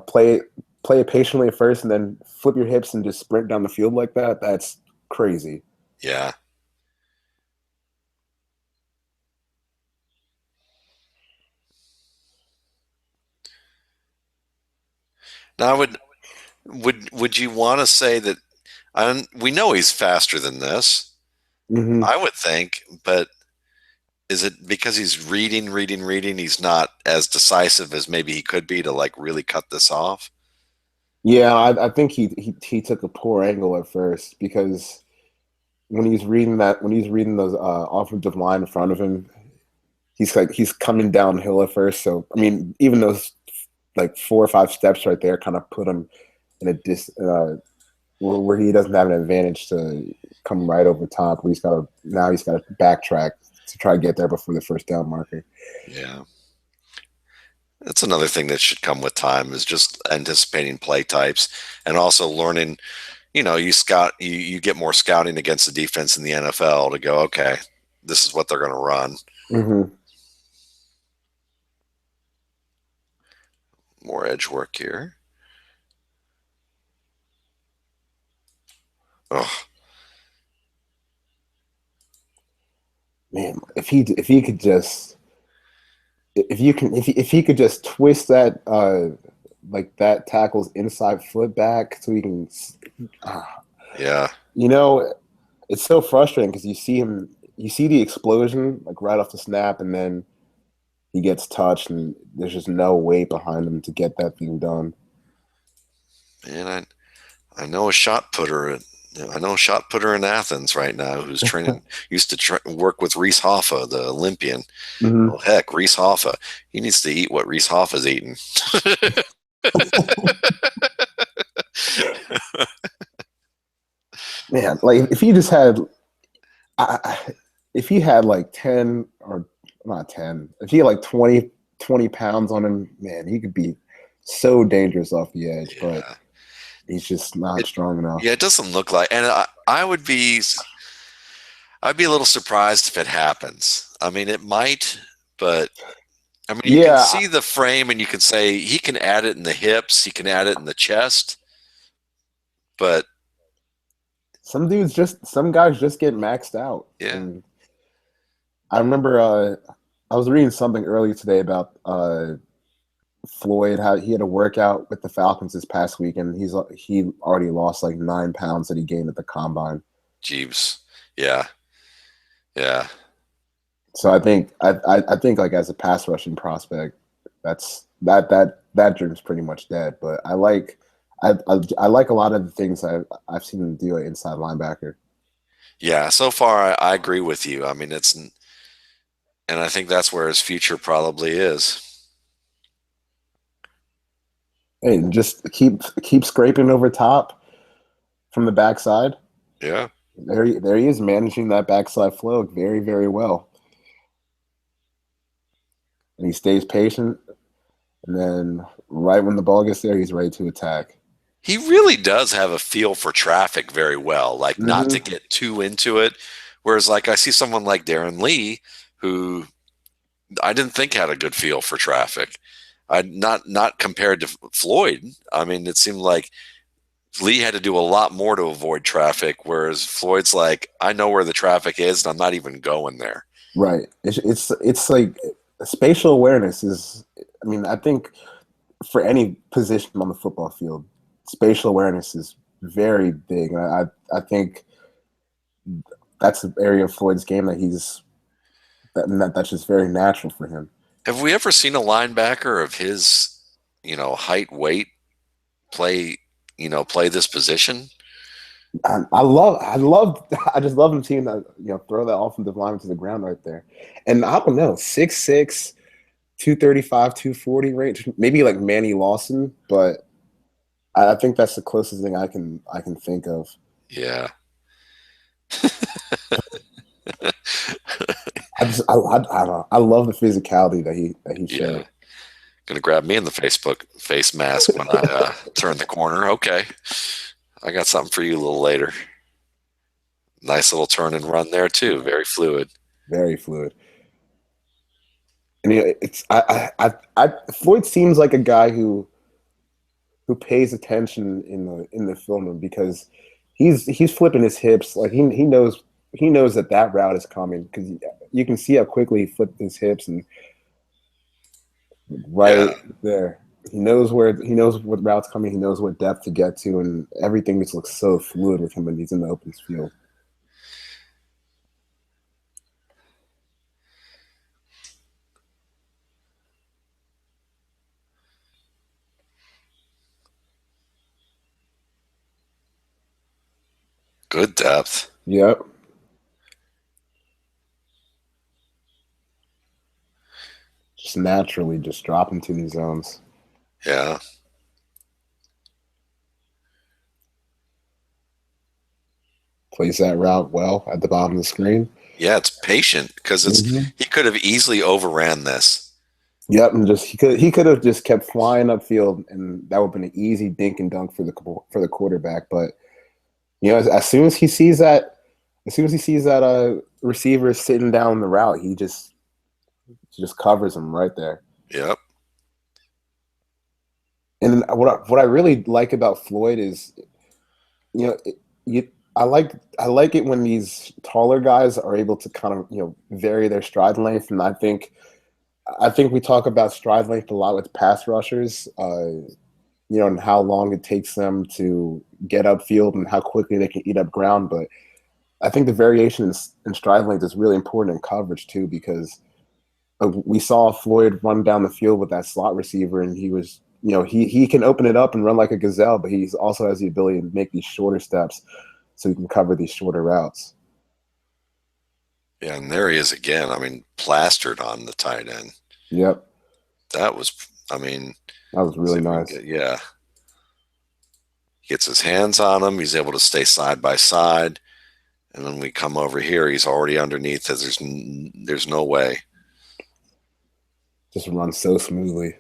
play it patiently at first and then flip your hips and just sprint down the field like that. That's crazy. Yeah. Now, would you want to say that we know he's faster than this? Hmm. I would think, but is it because he's reading? He's not as decisive as maybe he could be to like really cut this off. Yeah, I think he took a poor angle at first because when he's reading those offensive line in front of him, he's coming downhill at first. So I mean, even those like 4 or 5 steps right there kind of put him in a where he doesn't have an advantage to come right over top. Where he's got to backtrack to try to get there before the first down marker. Yeah. That's another thing that should come with time is just anticipating play types and also learning, you get more scouting against the defense in the NFL to go, okay, this is what they're going to run. Hmm. More edge work here. Oh, Man, if he could just if he could just twist that like that tackle's inside foot back so he can uh, yeah. you know it's so frustrating because you see the explosion like right off the snap and then he gets touched and there's just no weight behind him to get that thing done. Man, I know a shot putter. I know a shot putter in Athens right now who's training, used to work with Reese Hoffa, the Olympian. Hmm. Well, heck, Reese Hoffa, he needs to eat what Reese Hoffa's eating. Man, like if he just had if he had like 10 or not 10, if he had like 20 pounds on him, man, he could be so dangerous off the edge, but Yeah. he's just not It, strong enough. yeah, it doesn't look like, and I'd be a little surprised if it happens. I mean, it might, but I mean, you can Yeah, see the frame and you can say he can add it in the hips, he can add it in the chest, but some guys just get maxed out. yeah, And I remember I was reading something earlier today about Floyd, how he had a workout with the Falcons this past week, and he already lost like 9 pounds that he gained at the combine. Jeeves. Yeah, yeah. So I think like as a pass rushing prospect, that dream's pretty much dead. But I like a lot of the things I've seen him do at inside linebacker. Yeah, so far I agree with you. I mean, and I think that's where his future probably is. And just keep scraping over top from the backside. Yeah. There he is managing that backside flow very, very well. And he stays patient. And then right when the ball gets there, he's ready to attack. He really does have a feel for traffic very well, like not to Hmm. get too into it. Whereas, like, I see someone like Darren Lee, who I didn't think had a good feel for traffic. I not compared to Floyd. I mean, it seemed like Lee had to do a lot more to avoid traffic, whereas Floyd's like, I know where the traffic is, and I'm not even going there. Right. It's like spatial awareness is. I mean, I think for any position on the football field, spatial awareness is very big. And I think that's the area of Floyd's game that's just very natural for him. Have we ever seen a linebacker of his, height, weight play, play this position? I just love him seeing that throw that offensive lineman to the ground right there, and I don't know 6'6", 235, 240 range, maybe like Manny Lawson, but I think that's the closest thing I can think of. Yeah. I love the physicality that he Yeah. showed. Gonna grab me in the Facebook face mask when I turn the corner. Okay. I got something for you a little later. Nice little turn and run there too. Very fluid. Very fluid. And it's Floyd seems like a guy who pays attention in the film room because he's flipping his hips like he knows that route is coming because you can see how quickly he flipped his hips and Yeah. right there he knows what route's coming, he knows what depth to get to, and everything just looks so fluid with him when he's in the open field. Good depth. Yep. Just naturally just drop into these zones. Yeah. Plays that route well at the bottom of the screen. Yeah, it's patient because Mm-hmm. he could have easily overran this. Yep, and just he could have just kept flying upfield, and that would have been an easy dink and dunk for the quarterback. But as soon as he sees that receiver sitting down the route, he just covers him right there. Yep. And then what I really like about Floyd is, you know, it, you, I like it when these taller guys are able to kind of vary their stride length, and I think we talk about stride length a lot with pass rushers. And how long it takes them to get upfield and how quickly they can eat up ground. But I think the variation in stride length is really important in coverage too, because we saw Floyd run down the field with that slot receiver, and he can open it up and run like a gazelle, but he also has the ability to make these shorter steps so he can cover these shorter routes. Yeah, and there he is again. I mean, plastered on the tight end. Yep, That was, I mean, that was see really if we can nice. get, yeah. Gets his hands on him. He's able to stay side by side. And then we come over here. He's already underneath. There's no way. Just runs so smoothly.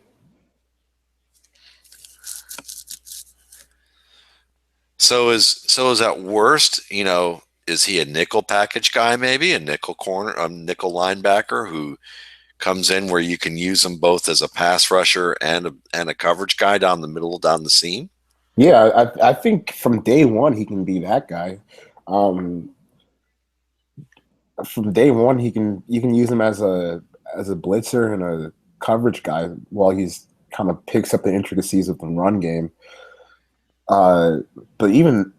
So is at worst, is he a nickel package guy, maybe a nickel corner, a nickel linebacker who comes in where you can use him both as a pass rusher and a coverage guy down the middle, down the seam? Yeah, I think from day one he can be that guy. Um, from day one you can use him as a blitzer and a coverage guy while he's kind of picks up the intricacies of the run game. Uh, but even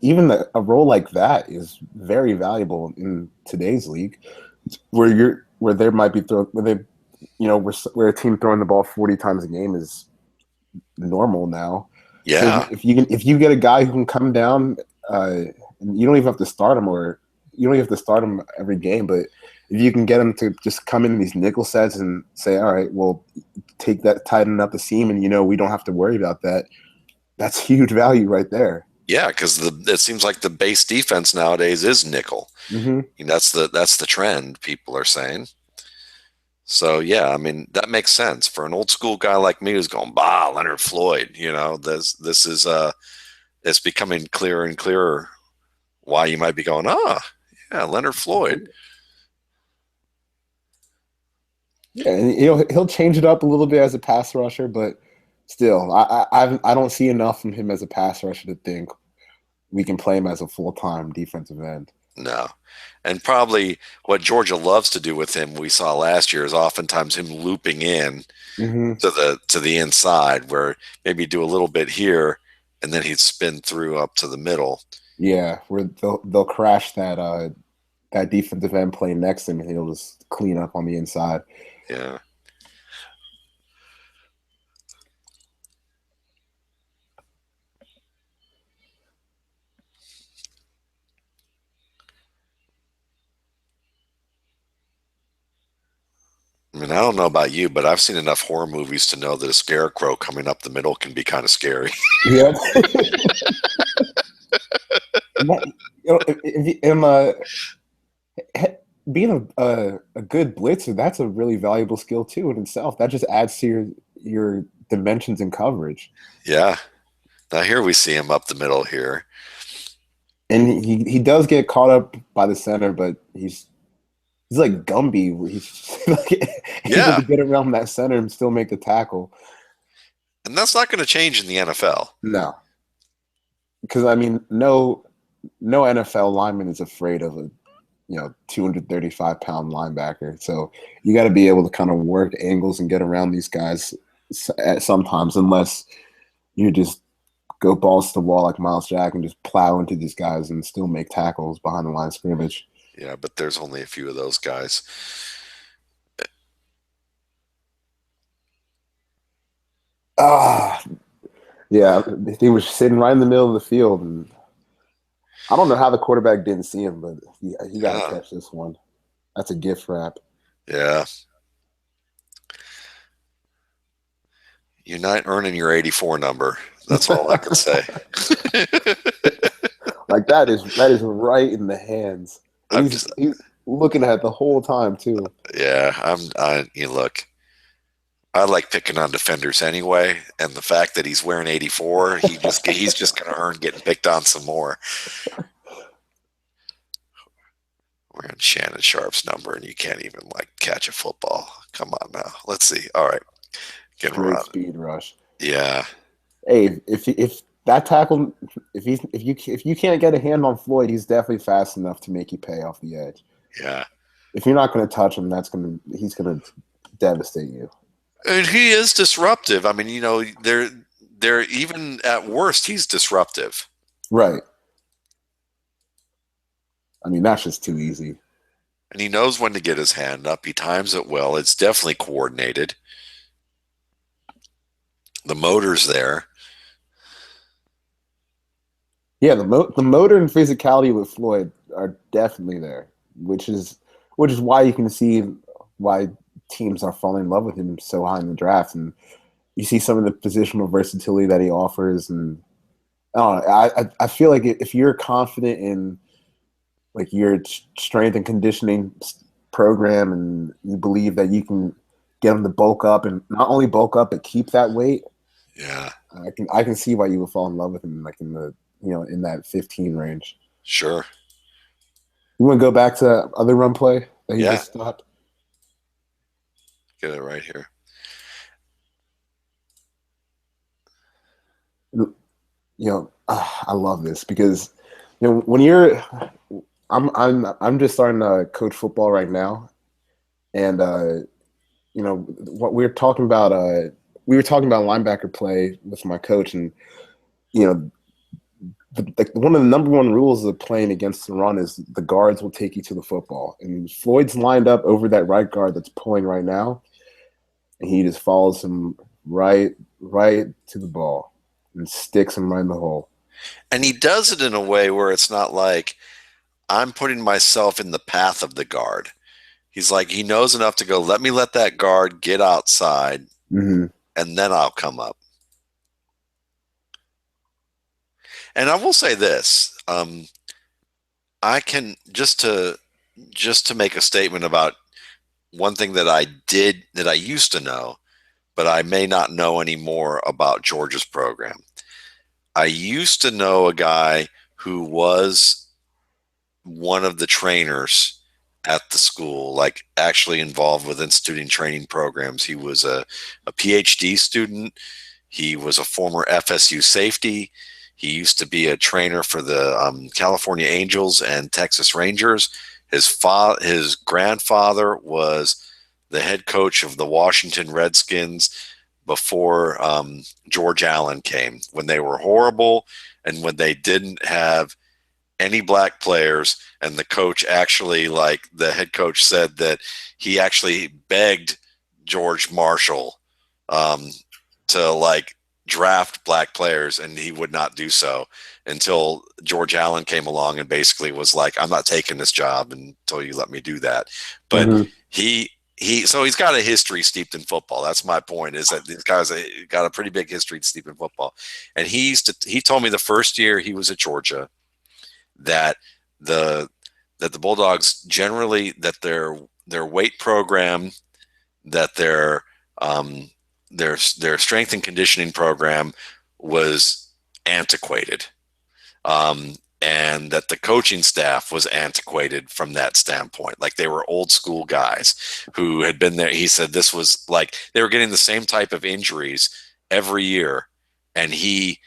a role like that is very valuable in today's league, where there might be throw where they where a team throwing the ball 40 times a game is normal now. So Yeah. if you get a guy who can come down, and you don't even have to start him, or you don't even have to start him every game, but if you can get him to just come in these nickel sets and say, all right, well, take that, tighten up the seam, and we don't have to worry about that. That's huge value right there. Yeah, because it seems like the base defense nowadays is nickel. Hmm. That's the trend, people are saying. So yeah, I mean that makes sense for an old school guy like me who's going, bah, Leonard Floyd. This is it's becoming clearer and clearer why you might be going, yeah, Leonard Floyd. Yeah, and he'll change it up a little bit as a pass rusher, but still, I don't see enough from him as a pass rusher to think we can play him as a full-time defensive end. No. And probably what Georgia loves to do with him, we saw last year, is oftentimes him looping in Hmm. to the inside where maybe do a little bit here and then he'd spin through up to the middle. Yeah, where they'll crash that defensive end playing next to him, and he'll just clean up on the inside. Yeah. mean, I don't know about you, but I've seen enough horror movies to know that a scarecrow coming up the middle can be kind of scary. Yeah. And that, being a good blitzer, that's a really valuable skill too in itself. That just adds to your dimensions and coverage. Yeah. Now here we see him up the middle here. And he does get caught up by the center, but he's like Gumby, where he's like able Yeah. to get around that center and still make the tackle. And that's not going to change in the NFL. No, because I mean, no NFL lineman is afraid of a 235-pound linebacker. So you got to be able to kind of work angles and get around these guys at sometimes, unless you just go balls to the wall like Miles Jack and just plow into these guys and still make tackles behind the line of scrimmage. Yeah, but there's only a few of those guys. Ah, yeah, he was sitting right in the middle of the field, and I don't know how the quarterback didn't see him, but he got to Yeah. catch this one. That's a gift wrap. Yeah. You're not earning your 84 number. That's all I can say. Like that is right in the hands. And I'm he's just, he's looking at it the whole time too. yeah, you look, I like picking on defenders anyway. And the fact that he's wearing 84, he's just going to earn getting picked on some more. Wearing Shannon Sharp's number and you can't even like catch a football. Come on now. Let's see. All right. Get Great around. speed rush. Yeah. Hey, if that tackle, if you can't get a hand on Floyd, he's definitely fast enough to make you pay off the edge. Yeah. If you're not going to touch him, he's going to devastate you. And he is disruptive. I mean, they're even at worst, he's disruptive. Right. I mean, that's just too easy. And he knows when to get his hand up. He times it well. It's definitely coordinated. The motor's there. Yeah, the motor and physicality with Floyd are definitely there, which is why you can see why teams are falling in love with him so high in the draft, and you see some of the positional versatility that he offers. And I don't know, I feel like if you're confident in like your strength and conditioning program, and you believe that you can get him to bulk up, and not only bulk up but keep that weight, Yeah. I can see why you would fall in love with him, like in the in that 15 range. Sure. You want to go back to that other run play that he Yeah. just stopped? Get it right here. I love this because when I'm just starting to coach football right now, and what we were talking about linebacker play with my coach, and you know one of the number one rules of playing against the run is the guards will take you to the football. And Floyd's lined up over that right guard that's pulling right now, and he just follows him right to the ball and sticks him right in the hole. And he does it in a way where it's not like I'm putting myself in the path of the guard. He's like, he knows enough to go, let that guard get outside, Mm-hmm. and then I'll come up. And I will say this, I can just to make a statement about one thing that I used to know, but I may not know anymore about Georgia's program. I used to know a guy who was one of the trainers at the school, like actually involved with instituting training programs. He was a PhD student. He was a former FSU safety. He used to be a trainer for the California Angels and Texas Rangers. His grandfather was the head coach of the Washington Redskins before George Allen came, when they were horrible and when they didn't have any black players. And the coach actually, like the head coach said that he actually begged George Marshall to like draft black players, and he would not do so until George Allen came along and basically was like, I'm not taking this job until you let me do that. But Mm-hmm. he he's got a history steeped in football. That's my point. Is that this guy's got a pretty big history steeped in football, and he told me the first year he was at Georgia that the the Bulldogs generally that their weight program, that um, their strength and conditioning program was antiquated, and that the coaching staff was antiquated from that standpoint. Like they were old school guys who had been there. He said this was like they were getting the same type of injuries every year, and he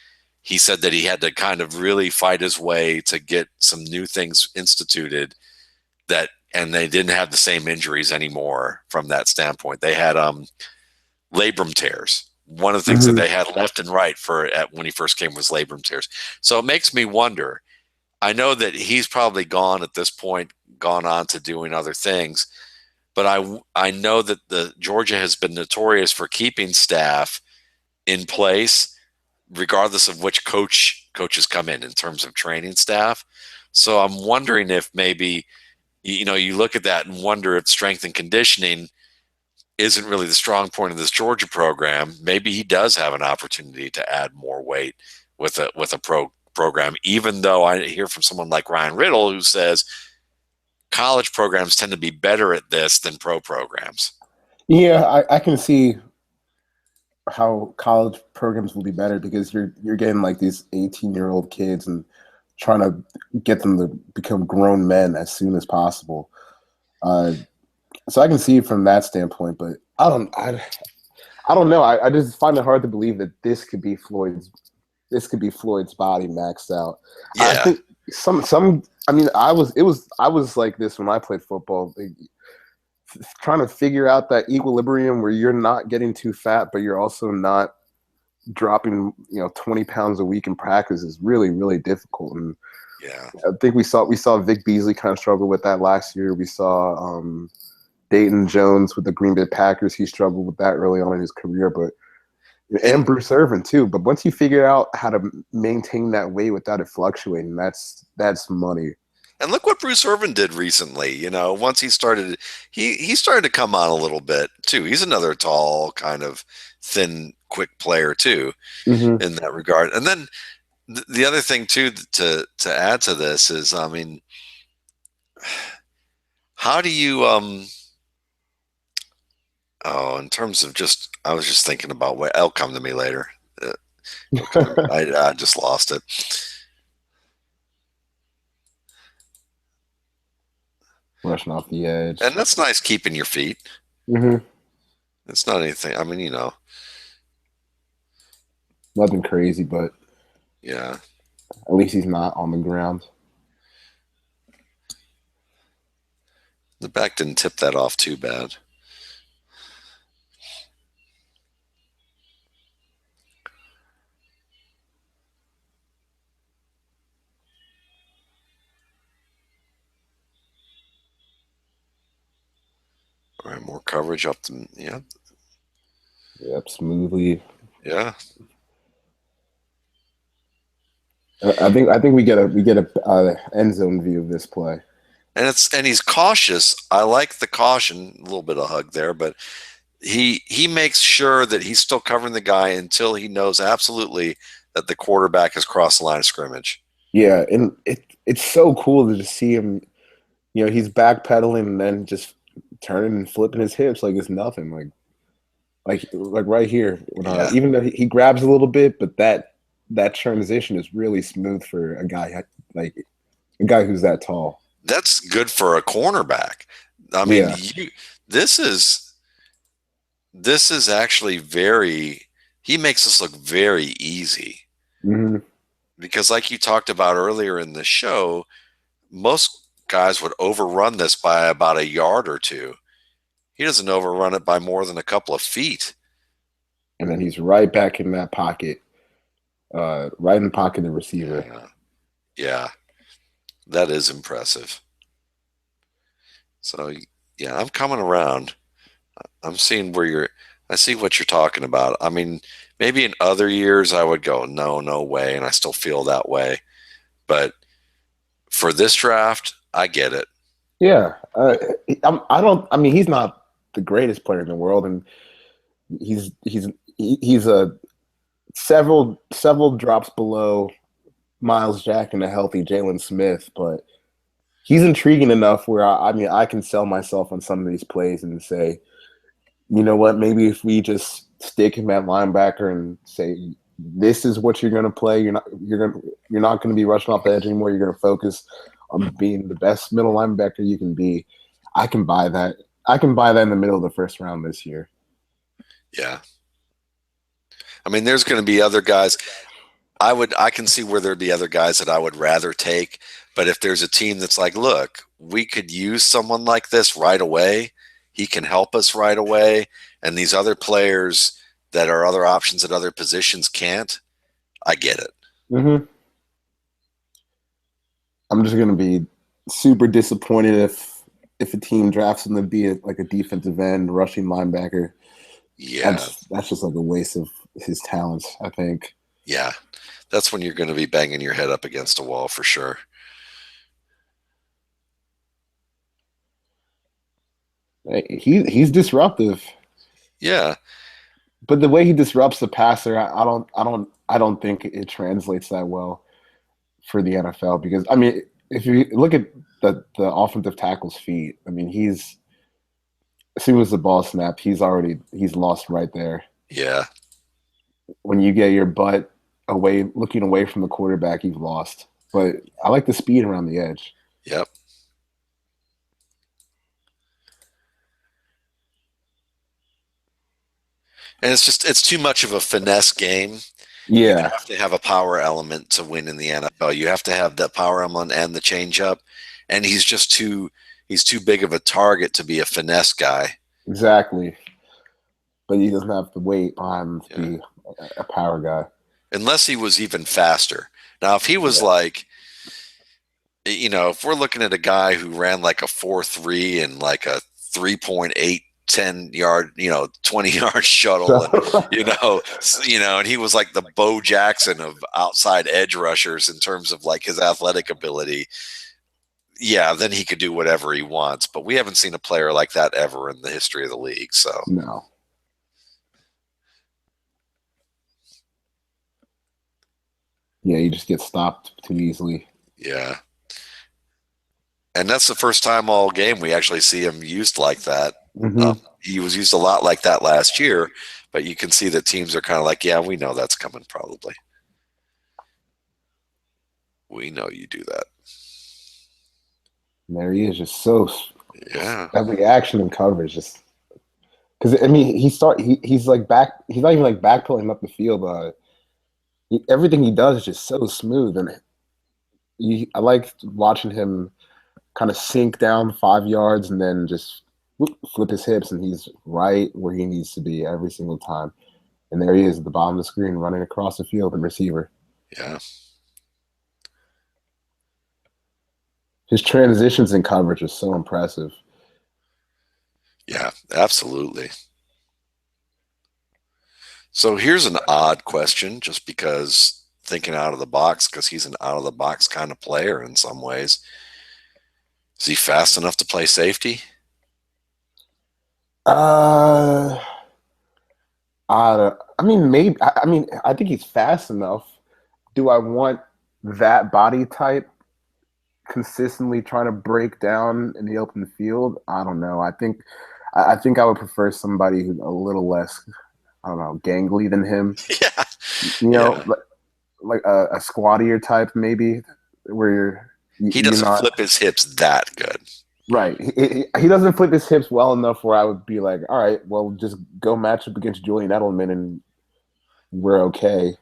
said that he had to kind of really fight his way to get some new things instituted that and they didn't have the same injuries anymore from that standpoint. They had labrum tears. One of the things that Mm-hmm. they had left and right when he first came was labrum tears. So it makes me wonder. I know that he's probably gone at this point, gone on to doing other things, but I know that the Georgia has been notorious for keeping staff in place regardless of which coaches come in terms of training staff. So I'm wondering if maybe you look at that and wonder if strength and conditioning isn't really the strong point of this Georgia program. Maybe he does have an opportunity to add more weight with a program, even though I hear from someone like Ryan Riddle who says college programs tend to be better at this than pro programs. Yeah, I can see how college programs will be better because you're getting like these 18-year-old kids and trying to get them to become grown men as soon as possible. Uh, so I can see it from that standpoint, but I don't know. I just find it hard to believe that this could be Floyd's body maxed out. I Yeah. think some I mean I was like this when I played football. Trying to figure out that equilibrium where you're not getting too fat, but you're also not dropping 20 pounds a week in practice is really, really difficult. And Yeah. I think we saw Vic Beasley kind of struggle with that last year. We saw Dayton Jones with the Green Bay Packers. He struggled with that early on in his career, but and And Bruce Irvin too. But once you figure out how to maintain that weight without it fluctuating, that's money. And look what Bruce Irvin did recently. Once he started to come on a little bit too. He's another tall, kind of thin, quick player too, Mm-hmm. in that regard. And then the other thing too to add to this is, I mean, how do you oh, in terms of I was just thinking about what it'll come to me later. Uh, It'll come to me. I just lost it. Rushing off the edge. And that's nice keeping your feet. Mm-hmm. It's not anything. I mean, Nothing crazy, but yeah. at least he's not on the ground. The back didn't tip that off too bad. All right, more coverage up the yeah, Yep, smoothly. yeah. I think we get a end zone view of this play. And he's cautious. I like the caution, a little bit of hug there, but he makes sure that he's still covering the guy until he knows absolutely that the quarterback has crossed the line of scrimmage. Yeah, and it's so cool to just see him. He's backpedaling and then just turning and flipping his hips like it's nothing. Like right here, Yeah. even though he grabs a little bit, but that transition is really smooth for a guy like a guy who's that tall. That's good for a cornerback. I mean, Yeah. this is this is actually he makes this look very easy Mm-hmm. because like you talked about earlier in the show, most guys would overrun this by about a yard or two. He doesn't overrun it by more than a couple of feet. And then he's right back in that pocket, right in the pocket of the receiver. Yeah. Yeah. That is impressive. So yeah, I'm coming around. I'm seeing I see what you're talking about. I mean, maybe in other years I would go, no, no way. And I still feel that way. But for this draft, I get it. Yeah, I don't. I mean, he's not the greatest player in the world, and he's a several drops below Miles Jack and a healthy Jalen Smith, but he's intriguing enough where I mean I can sell myself on some of these plays and say, you know what, maybe if we just stick him at linebacker and say this is what you're going to play, you're not going to be rushing off the edge anymore. You're going to focus on being the best middle linebacker you can be. I can buy that. I can buy that in the middle of the first round this year. Yeah. I mean, there's going to be other guys. I can see where there'd be other guys that I would rather take. But if there's a team that's like, look, we could use someone like this right away, he can help us right away, and these other players that are other options at other positions can't, I get it. Mm-hmm. I'm just going to be super disappointed if a team drafts him to be like a defensive end, rushing linebacker. Yeah. That's just like a waste of his talents, I think. Yeah. That's when you're going to be banging your head up against a wall for sure. He's disruptive. Yeah. But the way he disrupts the passer, I don't think it translates that well for the NFL, because I mean, if you look at the offensive tackle's feet, I mean, as soon as the ball snapped, he's lost right there. Yeah. When you get your butt looking away from the quarterback, you've lost. But I like the speed around the edge. Yep. And it's too much of a finesse game. You Yeah, have to have a power element to win in the NFL. You have to have the power element and the changeup. And he's too big of a target to be a finesse guy. exactly. But he doesn't have the weight behind him to be a power guy. Unless he was even faster. Now, if he was like, if we're looking at a guy who ran like a 4.3 and like a 3.8 10-yard, 20-yard shuttle, and he was like the Bo Jackson of outside edge rushers in terms of like his athletic ability. Yeah, then he could do whatever he wants. But we haven't seen a player like that ever in the history of the league. So no. Yeah, you just get stopped too easily. Yeah. And that's the first time all game we actually see him used like that. Mm-hmm. He was used a lot like that last year, but you can see that teams are kind of like, yeah, we know that's coming probably. We know you do that. And there he is, just so that reaction and coverage, just because I mean he's not even like backpedaling up the field. Everything he does is just so smooth, and I like watching him kind of sink down 5 yards and then just flip his hips, and he's right where he needs to be every single time. And there he is at the bottom of the screen running across the field, the receiver. Yeah. His transitions and coverage is so impressive. Yeah, absolutely. So here's an odd question, just because thinking out of the box, because he's an out of the box kind of player in some ways. Is he fast enough to play safety? I mean, maybe. I mean, I think he's fast enough. Do I want that body type consistently trying to break down in the open field? I don't know. I think I would prefer somebody who's a little less, I don't know, gangly than him. Yeah. You know, like a squattier type maybe, where he doesn't flip his hips that good. Right. He doesn't flip his hips well enough where I would be like, all right, well, just go match up against Julian Edelman and we're okay.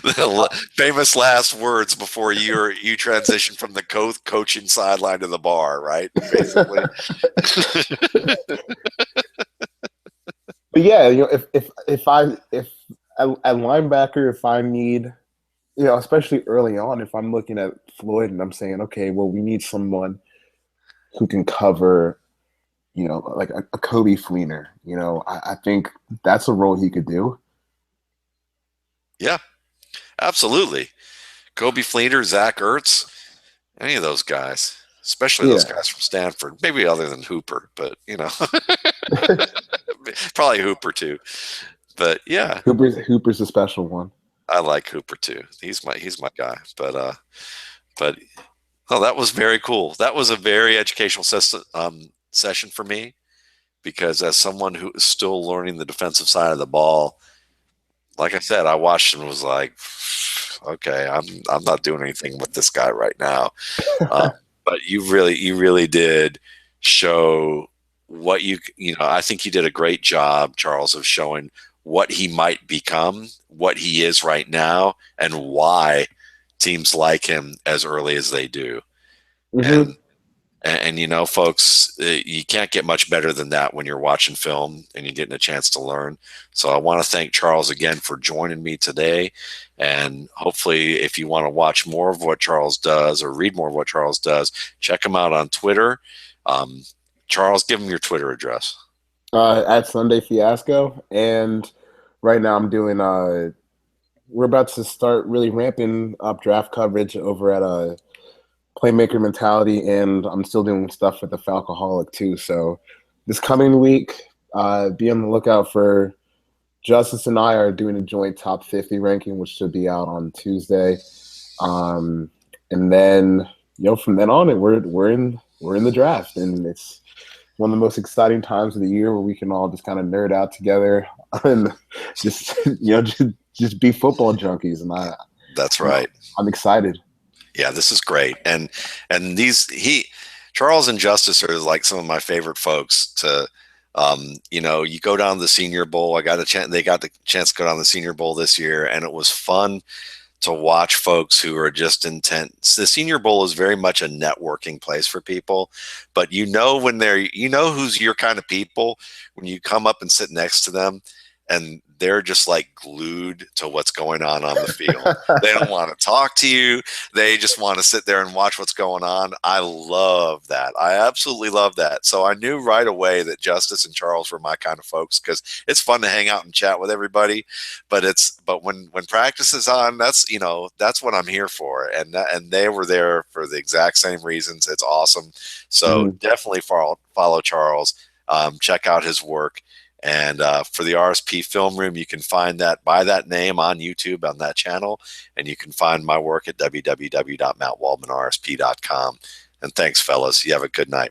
The famous last words before you transition from the coaching sideline to the bar, right? Basically. But yeah, if at linebacker, if I need, especially early on, if I'm looking at Floyd and I'm saying, okay, well, we need someone who can cover, like a Kobe Fleener. I think that's a role he could do. Yeah, absolutely. Kobe Fleener, Zach Ertz. Any of those guys, especially those Yeah. guys from Stanford, maybe other than Hooper, but probably Hooper too. But yeah, Hooper's a special one. I like Hooper too. He's my guy. But oh, that was very cool. That was a very educational session for me because as someone who is still learning the defensive side of the ball, like I said, I watched and was like, okay, I'm not doing anything with this guy right now. Uh, but you really did show what I think you did a great job, Charles, of showing what he might become, what he is right now, and why teams like him as early as they do. Hmm. And folks, you can't get much better than that when you're watching film and you're getting a chance to learn. So I want to thank Charles again for joining me today. And hopefully, if you want to watch more of what Charles does or read more of what Charles does, check him out on Twitter. Um, Charles, give him your Twitter address. At Sunday Fiasco, and right now I'm doing. We're about to start really ramping up draft coverage over at Playmaker Mentality, and I'm still doing stuff with the Falcoholic too. So this coming week, be on the lookout for Justice and I are doing a joint top 50 ranking, which should be out on Tuesday. And then from then on, we're in the draft, and it's one of the most exciting times of the year where we can all just kind of nerd out together and just just be football junkies. And That's right. I'm excited. Yeah, this is great. And Charles and Justice are like some of my favorite folks to you go down to the Senior Bowl. They got the chance to go down to the Senior Bowl this year, and it was fun to watch folks who are just intense. The Senior Bowl is very much a networking place for people, but who's your kind of people when you come up and sit next to them and they're just like glued to what's going on the field. They don't want to talk to you. They just want to sit there and watch what's going on. I love that. I absolutely love that. So I knew right away that Justice and Charles were my kind of folks because it's fun to hang out and chat with everybody. But when practice is on, that's what I'm here for. And they were there for the exact same reasons. It's awesome. So definitely follow Charles. Check out his work. And for the RSP Film Room, you can find that by that name on YouTube on that channel. And you can find my work at www.mattwaldmanrsp.com. And thanks, fellas. You have a good night.